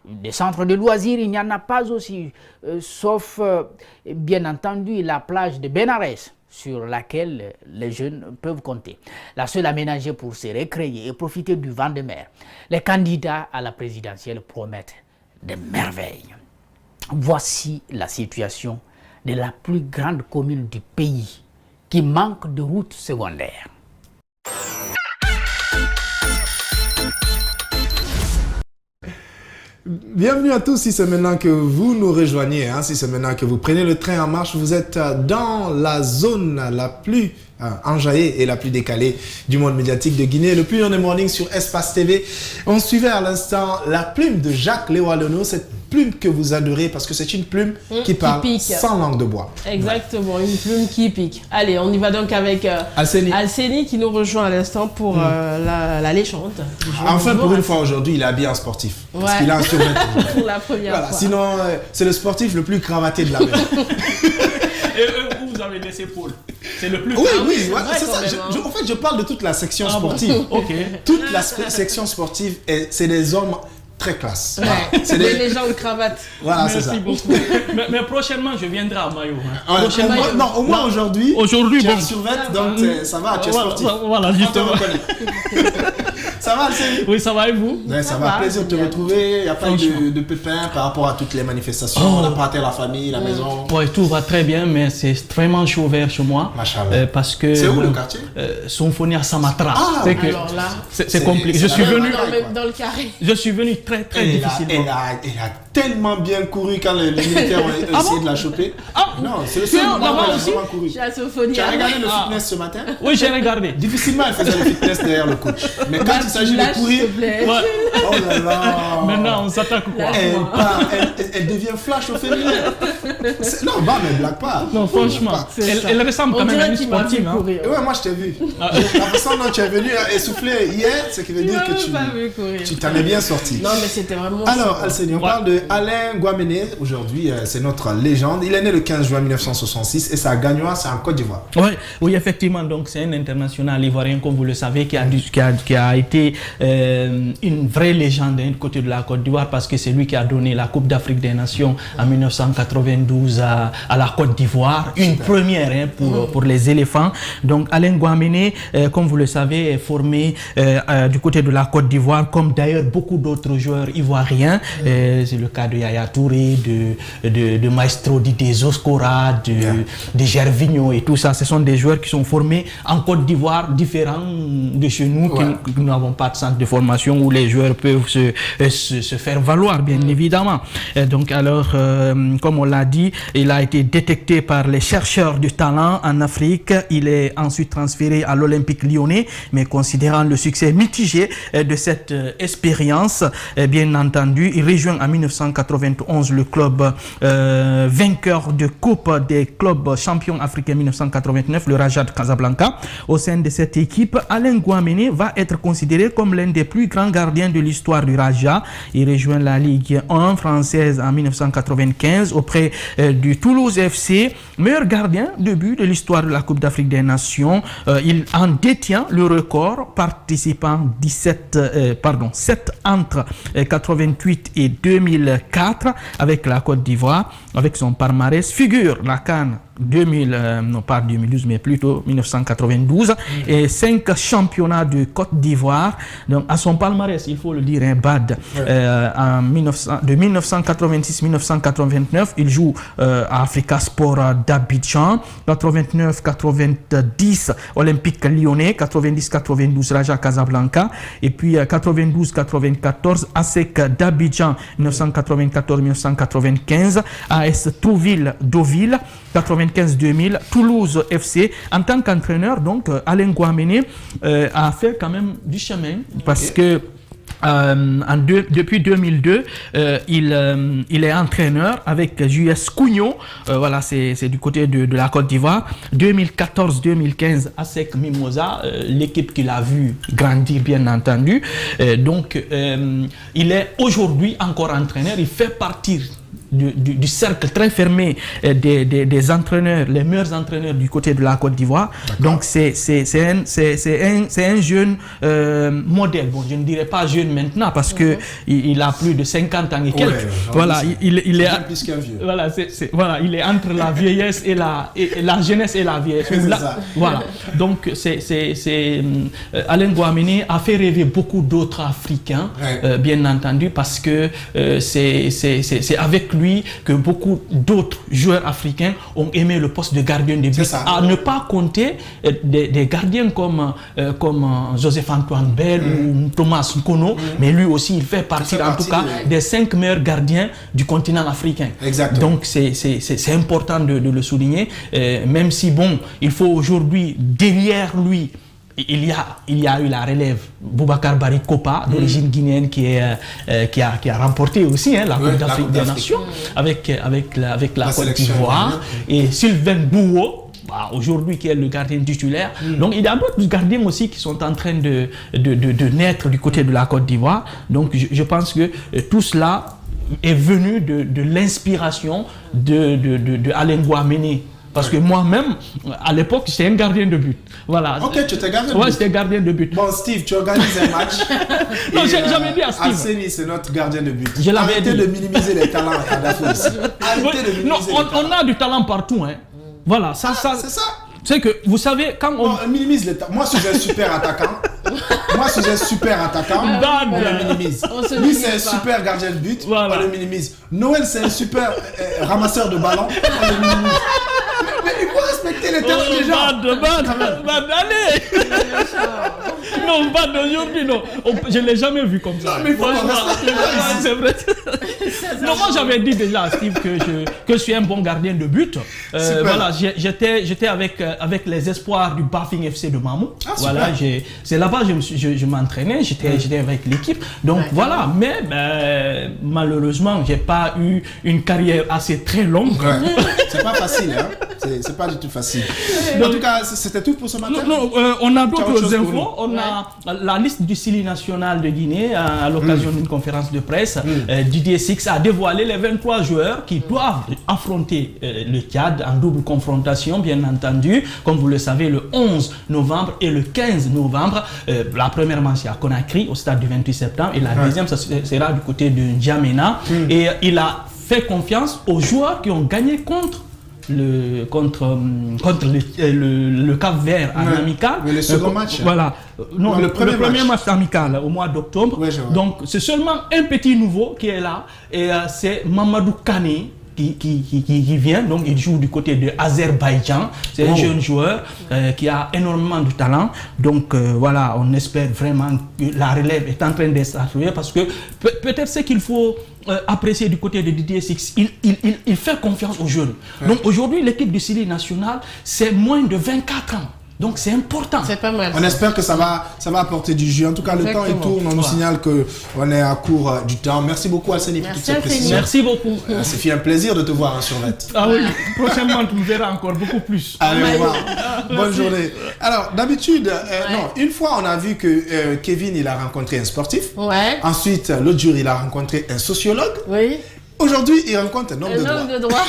Des centres de loisirs, il n'y en a pas aussi, sauf bien entendu la plage de Benares, sur laquelle les jeunes peuvent compter. La seule aménagée pour se récréer et profiter du vent de mer. Les candidats à la présidentielle promettent des merveilles. Voici la situation de la plus grande commune du pays qui manque de routes secondaires. Bienvenue à tous, si c'est maintenant que vous nous rejoignez, si c'est maintenant que vous prenez le train en marche, vous êtes dans la zone la plus enjaillée et la plus décalée du monde médiatique de Guinée, le plus on est morning sur Espace TV. On suivait à l'instant la plume de Jacques Léo-Alono, cette plume que vous adorez parce que c'est une plume qui parle pique. Sans langue de bois. Exactement, une plume qui pique. Allez, on y va donc avec Alseni qui nous rejoint à l'instant pour la légende. Enfin, pour une fois aujourd'hui, il est habillé en sportif. Ouais. Parce qu'il a un survêtement. Pour la première fois. Sinon, c'est le sportif le plus cravaté de la maison. Et vous avez des épaules. C'est le plus Oui, c'est ça. En fait, je parle de toute la section sportive. Bon. Okay. Toute la section sportive, c'est des hommes très classe. Ouais. C'est des légendes cravates. Voilà, c'est ça. Merci beaucoup. mais prochainement, je viendrai en maillot. Non, au moins aujourd'hui. Aujourd'hui, bon. Survêt, donc ça va, tu es sportif. Voilà, justement. Ça va, Alcénie? Oui, ça va et vous? Ouais, ça va, plaisir de te retrouver. Il n'y a pas eu de pépins par rapport à toutes les manifestations, la partie, la famille, la maison. Oui, tout va très bien, mais c'est extrêmement chaud vert chez moi. Parce que. C'est où le quartier? Symphonie à Samatra. Alors là, c'est compliqué. Je suis venu. Dans le carré. Je suis venu très difficilement. Elle a tellement bien couru quand les militaires ont essayé de la choper. Non, c'est le seul moment où elle a vraiment couru. Tu as regardé le fitness ce matin? Oui, j'ai regardé. Difficilement, elle faisait le fitness derrière le coach. Mais quand il s'agit de courir, Oh là là. Maintenant, on s'attaque quoi? Elle devient flash au féminin. Non, mais blague pas. Non, franchement, elle ressemble quand même à une sportive. Hein. Ouais, moi je t'ai vu. La façon dont tu es venu essouffler hier, ce qui veut dire que tu t'en es bien sorti. Non, mais c'était vraiment... Alors, Alcénie, on parle de Alain Guaméné. Aujourd'hui, c'est notre légende. Il est né le 15 juin 1966 et sa Gagnoa, c'est en Côte d'Ivoire. Oui, effectivement. Donc, c'est un international ivoirien, comme vous le savez, qui a été une vraie légende du côté de la Côte d'Ivoire parce que c'est lui qui a donné la Coupe d'Afrique des Nations en 1992 à la Côte d'Ivoire. Une première pour les éléphants. Donc, Alain Guaméné, comme vous le savez, est formé du côté de la Côte d'Ivoire, comme d'ailleurs beaucoup d'autres joueurs ivoiriens. C'est le cas de Yaya Touré, de Maestro Didier Zoscora, de Gervinho et tout ça. Ce sont des joueurs qui sont formés en Côte d'Ivoire, différents de chez nous, que nous n'avons pas de centre de formation où les joueurs peuvent se faire valoir, bien évidemment. Donc alors, comme on l'a dit, il a été détecté par les chercheurs du talent en Afrique. Il est ensuite transféré à l'Olympique Lyonnais, mais considérant le succès mitigé de cette expérience, bien entendu, il rejoint en 1991 le club vainqueur de Coupe des clubs champions africains 1989, le Raja de Casablanca. Au sein de cette équipe, Alain Guaméné va être considéré comme l'un des plus grands gardiens de l'histoire du Raja. Il rejoint la Ligue 1 française en 1995 auprès du Toulouse FC, meilleur gardien de but de l'histoire de la Coupe d'Afrique des Nations. Il en détient le record, participant 7 entre 88 et 2004 avec la Côte d'Ivoire. Avec son palmarès figure la CAN 2012, mais plutôt 1992, et 5 championnats de Côte d'Ivoire. Donc, à son palmarès, il faut le dire, un bad. De 1986-1989, il joue à Africa Sport d'Abidjan, 89-90 Olympique Lyonnais, 90-92 Raja Casablanca, et puis 92-94 ASEC d'Abidjan, 1994-1995, AS Trouville Deauville, 95-2000, Toulouse FC. En tant qu'entraîneur, donc, Alain Guaméné a fait quand même du chemin parce que depuis 2002, il est entraîneur avec JS Cugno. Voilà, c'est du côté de la Côte d'Ivoire. 2014-2015, ASEC Mimosa, l'équipe qu'il a vu grandir, bien entendu. Donc, il est aujourd'hui encore entraîneur. Il fait partie du cercle très fermé des entraîneurs, les meilleurs entraîneurs du côté de la Côte d'Ivoire. Donc c'est un jeune modèle. Bon, je ne dirais pas jeune maintenant parce que il a plus de 50 ans et quelques. Voilà, il est plus qu'un vieux. Voilà, voilà, il est entre la vieillesse et la jeunesse et la vieillesse. Voilà. Donc Alain Guaméné a fait rêver beaucoup d'autres Africains, bien entendu, parce que c'est avec lui que beaucoup d'autres joueurs africains ont aimé le poste de gardien de but. À ne pas compter des gardiens comme Joseph-Antoine Bell ou Thomas Nkono, mais lui aussi il fait partie en tout cas des 5 meilleurs gardiens du continent africain. Exactement. Donc c'est important de le souligner, même si bon, il faut aujourd'hui derrière lui il y a eu la relève. Boubacar Bari Kopa, d'origine guinéenne, qui a remporté aussi la Coupe d'Afrique des Nations avec la Côte d'Ivoire. Et Sylvain Bouwo, aujourd'hui qui est le gardien titulaire. Donc il y a d'autres gardiens aussi qui sont en train de naître du côté de la Côte d'Ivoire. Donc je pense que tout cela est venu de l'inspiration de Alain Guaméné. Parce que moi-même, à l'époque, j'étais un gardien de but. Voilà. Ok, tu étais gardien de but. Ouais, j'étais gardien de but. Bon, Steve, tu organises un match. Non, j'avais dit à Steve. Alcénie, c'est notre gardien de but. Arrêtez de minimiser les talents à Kadhafi ici. Arrêtez de minimiser les talents. On a du talent partout. Hein. Voilà, c'est ça. C'est que, vous savez, quand on... Non, on minimise les talents. Moi, si j'ai un super attaquant, on le minimise. Lui, c'est un super gardien de but, on le minimise. Noël, c'est un super ramasseur de ballon, on le minimise. Mais il faut respecter quitté le terrain déjà. Allez. Non, pas d'aujourd'hui, non. Je ne l'ai jamais vu comme ça. Non, mais c'est vrai. Non, moi j'avais dit déjà à Steve que je suis un bon gardien de but. Voilà, j'étais avec les espoirs du Bafing FC de Mamou. Voilà, c'est là-bas je m'entraînais, j'étais avec l'équipe. Donc voilà, mais malheureusement, j'ai pas eu une carrière assez très longue. Ouais. C'est pas facile, hein. C'est pas du tout facile. En tout cas, c'était tout pour ce matin. Non, on a d'autres infos. On a la liste du Sili national de Guinée à l'occasion d'une conférence de presse. Didier Six a dévoilé les 23 joueurs qui doivent affronter le Tchad en double confrontation, bien entendu. Comme vous le savez, le 11 novembre et le 15 novembre. La première manche est à Conakry, au stade du 28 septembre. Et la deuxième, ça sera du côté de N'Djamena. Et il a fait confiance aux joueurs qui ont gagné contre le Cap-Vert en amical. Mais le second match. Voilà. Non, le premier match amical au mois d'octobre. Oui, donc c'est seulement un petit nouveau qui est là. Et c'est Mamadou Kane qui vient. Donc il joue du côté de Azerbaïdjan. C'est un jeune joueur qui a énormément de talent. Donc voilà, on espère vraiment que la relève est en train d'être assurée, parce que peut-être ce qu'il faut apprécier du côté de Didier Six, il fait confiance aux jeunes. Donc aujourd'hui, l'équipe du Sili national, c'est moins de 24 ans. Donc c'est important. C'est pas mal. On espère que ça va apporter du jus. En tout cas, le temps il tourne. On nous signale qu'on est à court du temps. Merci beaucoup Alcénie pour toutes ces précisions. Merci beaucoup. C'est un plaisir de te voir sur net. Ah oui, prochainement tu nous verras encore beaucoup plus. Allez, au revoir. Bonne journée. Alors d'habitude, une fois on a vu que Kevin il a rencontré un sportif. Ouais. Ensuite, l'autre jour il a rencontré un sociologue. Oui. Aujourd'hui, il rencontre un homme de droit.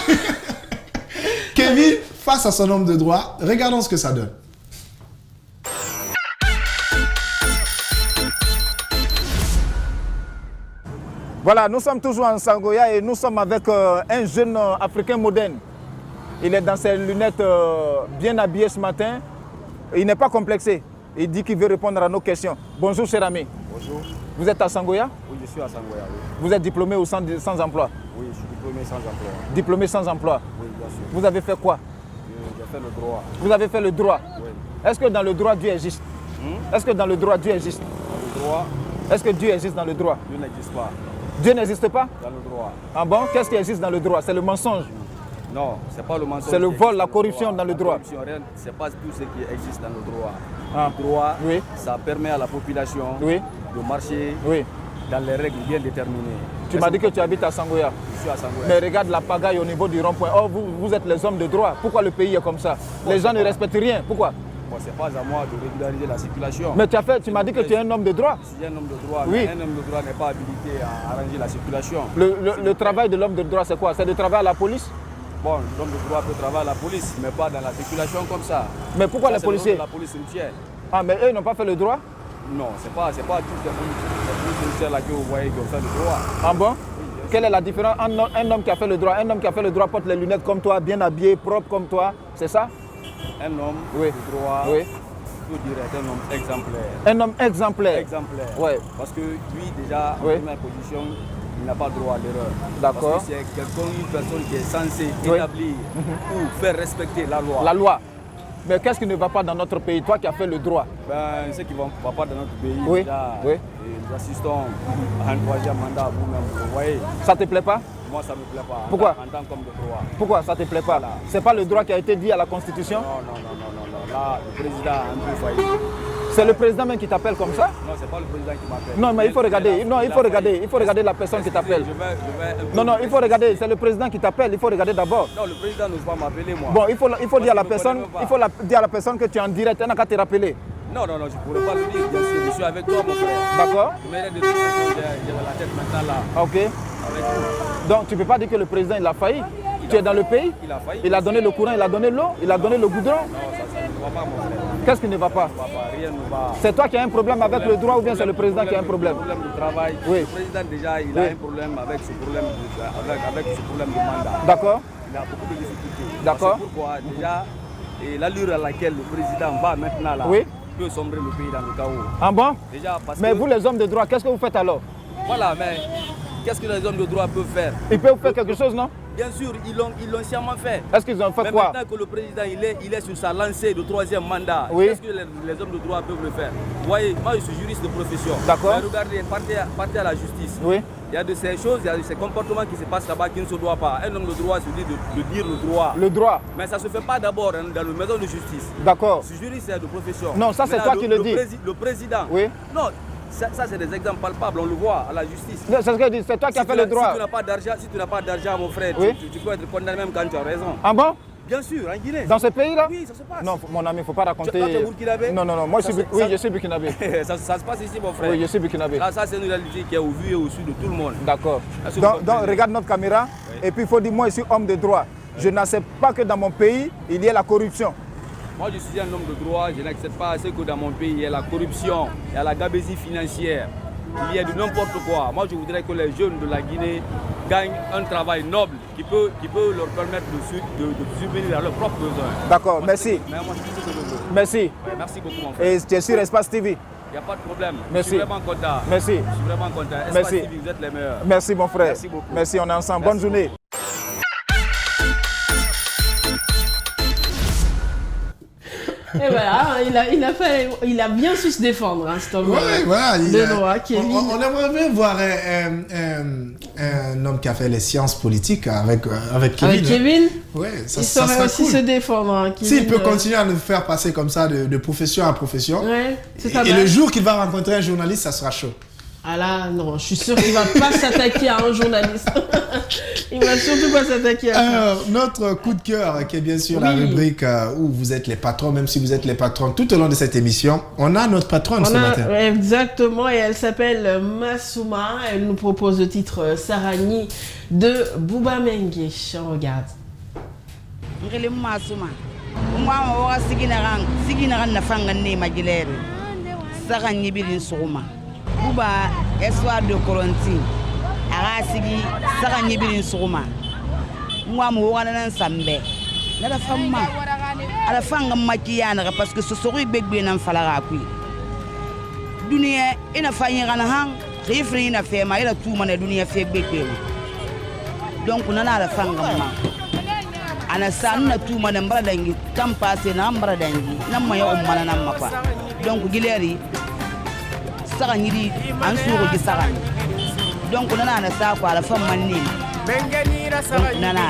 Kevin face à son homme de droit. Regardons ce que ça donne. Voilà, nous sommes toujours en Sangoya et nous sommes avec un jeune Africain moderne. Il est dans ses lunettes bien habillé ce matin. Il n'est pas complexé. Il dit qu'il veut répondre à nos questions. Bonjour cher ami. Bonjour. Vous êtes à Sangoya? Oui, je suis à Sangoya, oui. Vous êtes diplômé ou sans emploi? Oui, je suis diplômé sans emploi. Diplômé sans emploi? Oui, bien sûr. Vous avez fait quoi? J'ai fait le droit. Vous avez fait le droit? Oui. Est-ce que dans le droit Dieu existe? Est-ce que dans le droit Dieu existe? Dans le droit? Est-ce que Dieu existe dans le droit? Dieu n'existe pas. Dieu n'existe pas? Dans le droit. Ah bon? Qu'est-ce qui existe dans le droit? C'est le mensonge? Non, c'est pas le mensonge. C'est le vol, la corruption dans le droit. La corruption, c'est pas tout ce qui existe dans le droit. Ah. Le droit, oui, ça permet à la population de marcher dans les règles bien déterminées. Tu m'as dit que tu habites à Sangoya. Je suis à Sangoya. Mais regarde la pagaille au niveau du rond-point. Oh, vous êtes les hommes de droit. Pourquoi le pays est comme ça? Les gens ne respectent rien. Pourquoi? Bon, c'est pas à moi de régulariser la circulation. Mais tu m'as dit que tu es un homme de droit. Je suis un homme de droit, oui. Mais un homme de droit n'est pas habilité à arranger la circulation. Le travail de l'homme de droit, c'est quoi? C'est de travailler à la police? Bon, l'homme de droit peut travailler à la police, mais pas dans la circulation comme ça. Mais pourquoi les policiers? La police routière. Ah, mais eux n'ont pas fait le droit? Non, c'est pas tous les policiers là que vous voyez qui ont fait le droit. Ah bon? Quelle est la différence? Un homme qui a fait le droit, un homme qui a fait le droit porte les lunettes comme toi, bien habillé, propre comme toi, c'est ça? Un homme de droit, je dirais un homme exemplaire. Un homme exemplaire? Exemplaire. Oui. Parce que lui, déjà, en première position, il n'a pas droit à l'erreur. D'accord. Parce que c'est une personne qui est censée établir ou faire respecter la loi. La loi. Mais qu'est-ce qui ne va pas dans notre pays? Toi qui as fait le droit. Ben, ce qui ne va pas dans notre pays, oui. Déjà, oui. Nous assistons à un troisième mandat vous-même. Vous voyez. Ça te plaît pas? Moi, ça ne me plaît pas. Pourquoi? En tant qu'homme de droit. Pourquoi ça ne te plaît pas? Voilà. C'est pas le droit qui a été dit à la Constitution? Non. Là, le président a un peu failli. C'est le président même qui t'appelle comme ça? Non, c'est pas le président qui m'appelle. Non, mais il faut regarder. Non, il faut regarder la personne qui t'appelle. Non, il faut regarder. C'est le président qui t'appelle. Il faut regarder d'abord. Non, le président n'ose pas m'appeler, moi. Bon, il faut dire à la personne. Il faut dire à la personne que tu es en direct. Elle n'a qu'à te rappeler. Non, je ne pourrais pas le dire. Bien sûr, je suis avec toi, mon frère. D'accord. Je mérite de dire que j'ai la tête maintenant là. Ok. Donc, tu ne peux pas dire que le président il a failli. Tu es dans le pays. Il a failli. Il a donné le courant, il a donné l'eau, il a donné le goudron. Non, ça ne va pas, mon frère. Qu'est-ce qui ne va pas? Rien ne va. C'est toi qui as un problème avec le droit ou bien c'est le président qui a un problème? Le problème du travail. Oui. Le président déjà, il a un problème avec ce problème de mandat. D'accord. Il a beaucoup de difficultés. D'accord. C'est pourquoi déjà, l'allure à laquelle le président va maintenant là, peut sombrer le pays dans le chaos. Ah bon? Déjà, parce mais que... vous les hommes de droit, qu'est-ce que vous faites alors? Voilà, mais qu'est-ce que les hommes de droit peuvent faire? Ils peuvent faire quelque chose, non? Bien sûr, ils l'ont sciemment fait. Est-ce qu'ils ont fait mais quoi? Maintenant que le président il est sur sa lancée de 3e mandat, oui. est-ce que les hommes de droit peuvent le faire? Vous voyez, moi je suis juriste de profession. D'accord. Mais regardez, partez à la justice. Oui. Il y a de ces choses, il y a de ces comportements qui se passent là-bas qui ne se doivent pas. Un homme de droit se dit de dire le droit. Le droit. Mais ça ne se fait pas d'abord dans la maison de justice. D'accord. Je suis juriste de profession. Non, ça c'est toi qui le dis. Le président. Oui. Non. Ça c'est des exemples palpables, on le voit à la justice. C'est ce que je dis, c'est toi qui as fait le droit. Si tu n'as pas d'argent, mon frère, oui. tu peux être condamné même quand tu as raison. Ah bon? Bien sûr, en Guinée. Dans ce pays-là? Oui, ça se passe. Non, mon ami, il ne faut pas raconter. Toi, tu es burkinabé? Non, moi je suis burkinabé. ça se passe ici, mon frère. Oui, je suis burkinabé. Là, ça, c'est une réalité qui est au vu et au su de tout le monde. D'accord. Donc, regarde notre caméra. Oui. Et puis, il faut dire, moi, je suis homme de droit. Je n'accepte pas que dans mon pays, il y ait la corruption. Moi, je suis un homme de droit. Je n'accepte pas que dans mon pays, il y ait la corruption, il y a la gabegie financière. Il y a de n'importe quoi. Moi, je voudrais que les jeunes de la Guinée gagnent un travail noble qui peut leur permettre de subvenir à leurs propres besoins. D'accord, merci. Merci. Ouais, merci beaucoup, mon frère. Et tu es sur Espace TV. Il n'y a pas de problème. Merci. Je suis vraiment content. Merci. Je suis vraiment content. Espace merci. TV, vous êtes les meilleurs. Merci, mon frère. Merci beaucoup. Merci, on est ensemble. Merci Bonne journée. Beaucoup. Et voilà, il a bien su se défendre, hein, cet homme voilà, de droit. On aimerait bien voir un homme qui a fait les sciences politiques avec Kevin. Avec Kevin, ouais, il saurait aussi se défendre. Hein, s'il peut continuer à nous faire passer comme ça de profession à profession, ouais, et le jour qu'il va rencontrer un journaliste, ça sera chaud. Ah là, non, je suis sûr qu'il va pas s'attaquer à un journaliste. Il va surtout pas s'attaquer à ça. Alors, notre coup de cœur, qui est bien sûr la rubrique où vous êtes les patrons, même si vous êtes les patrons tout au long de cette émission, on a notre patronne ce matin. Exactement, et elle s'appelle Massouma. Elle nous propose le titre Sarani de Bouba Mengue. On regarde. Massouma. Moi, je suis Buba eswa de Coronti aga sigi saka nyibirin suguma ngwa mo wana nan sambe na da famma ala fanga makiya na parce que ce sori begbe nan falaga ku dunia ina fanyi kana hang rifri ina fema ila tuma na dunia fe begbe donc nana ala fanga ma ana sanna tuma na mbara dangi tam passé na mbara dangi nan ma ya umma nan makwa donc gileri saka nyiri an suru gi saka donc nana na sa ko ala fam manni donc nana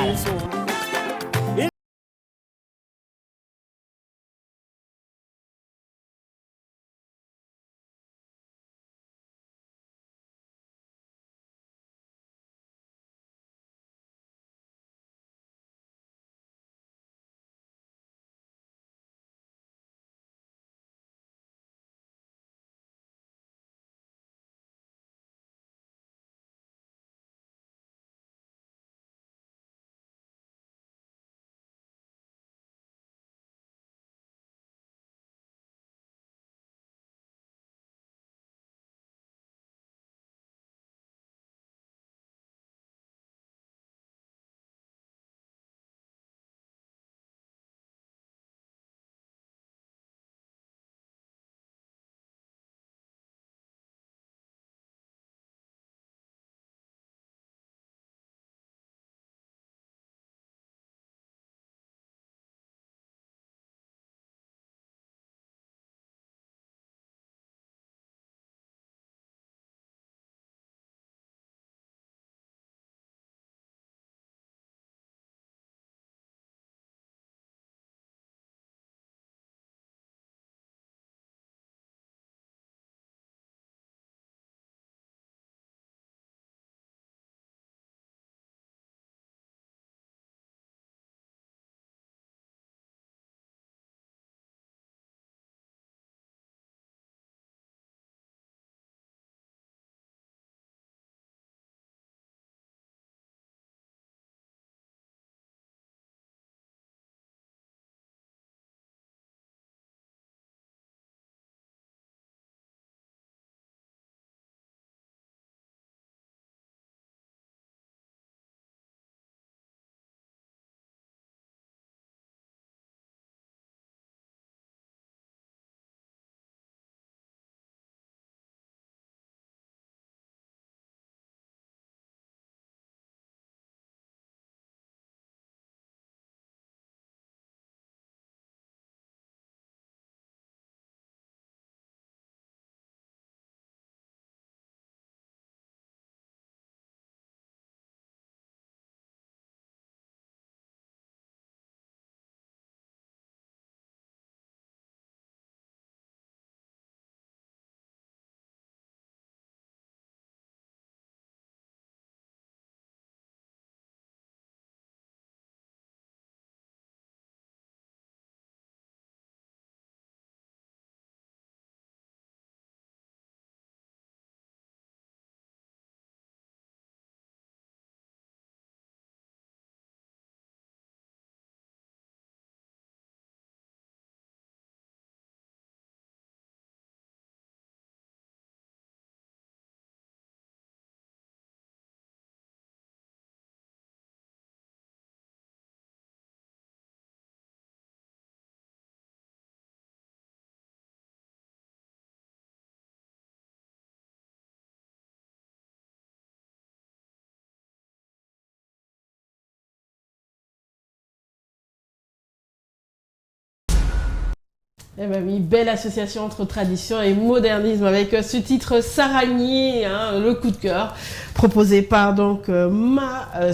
Eh ben oui, belle association entre tradition et modernisme avec ce titre Saragni, hein, le coup de cœur, proposé par donc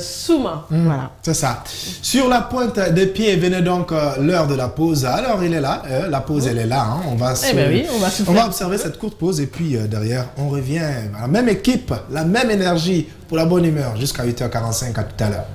Souma. Voilà. C'est ça. Sur la pointe des pieds venait donc l'heure de la pause. Alors il est là, la pause elle est là. Hein. On va observer cette courte pause et puis derrière on revient. La même équipe, la même énergie pour la bonne humeur jusqu'à 8h45. À tout à l'heure.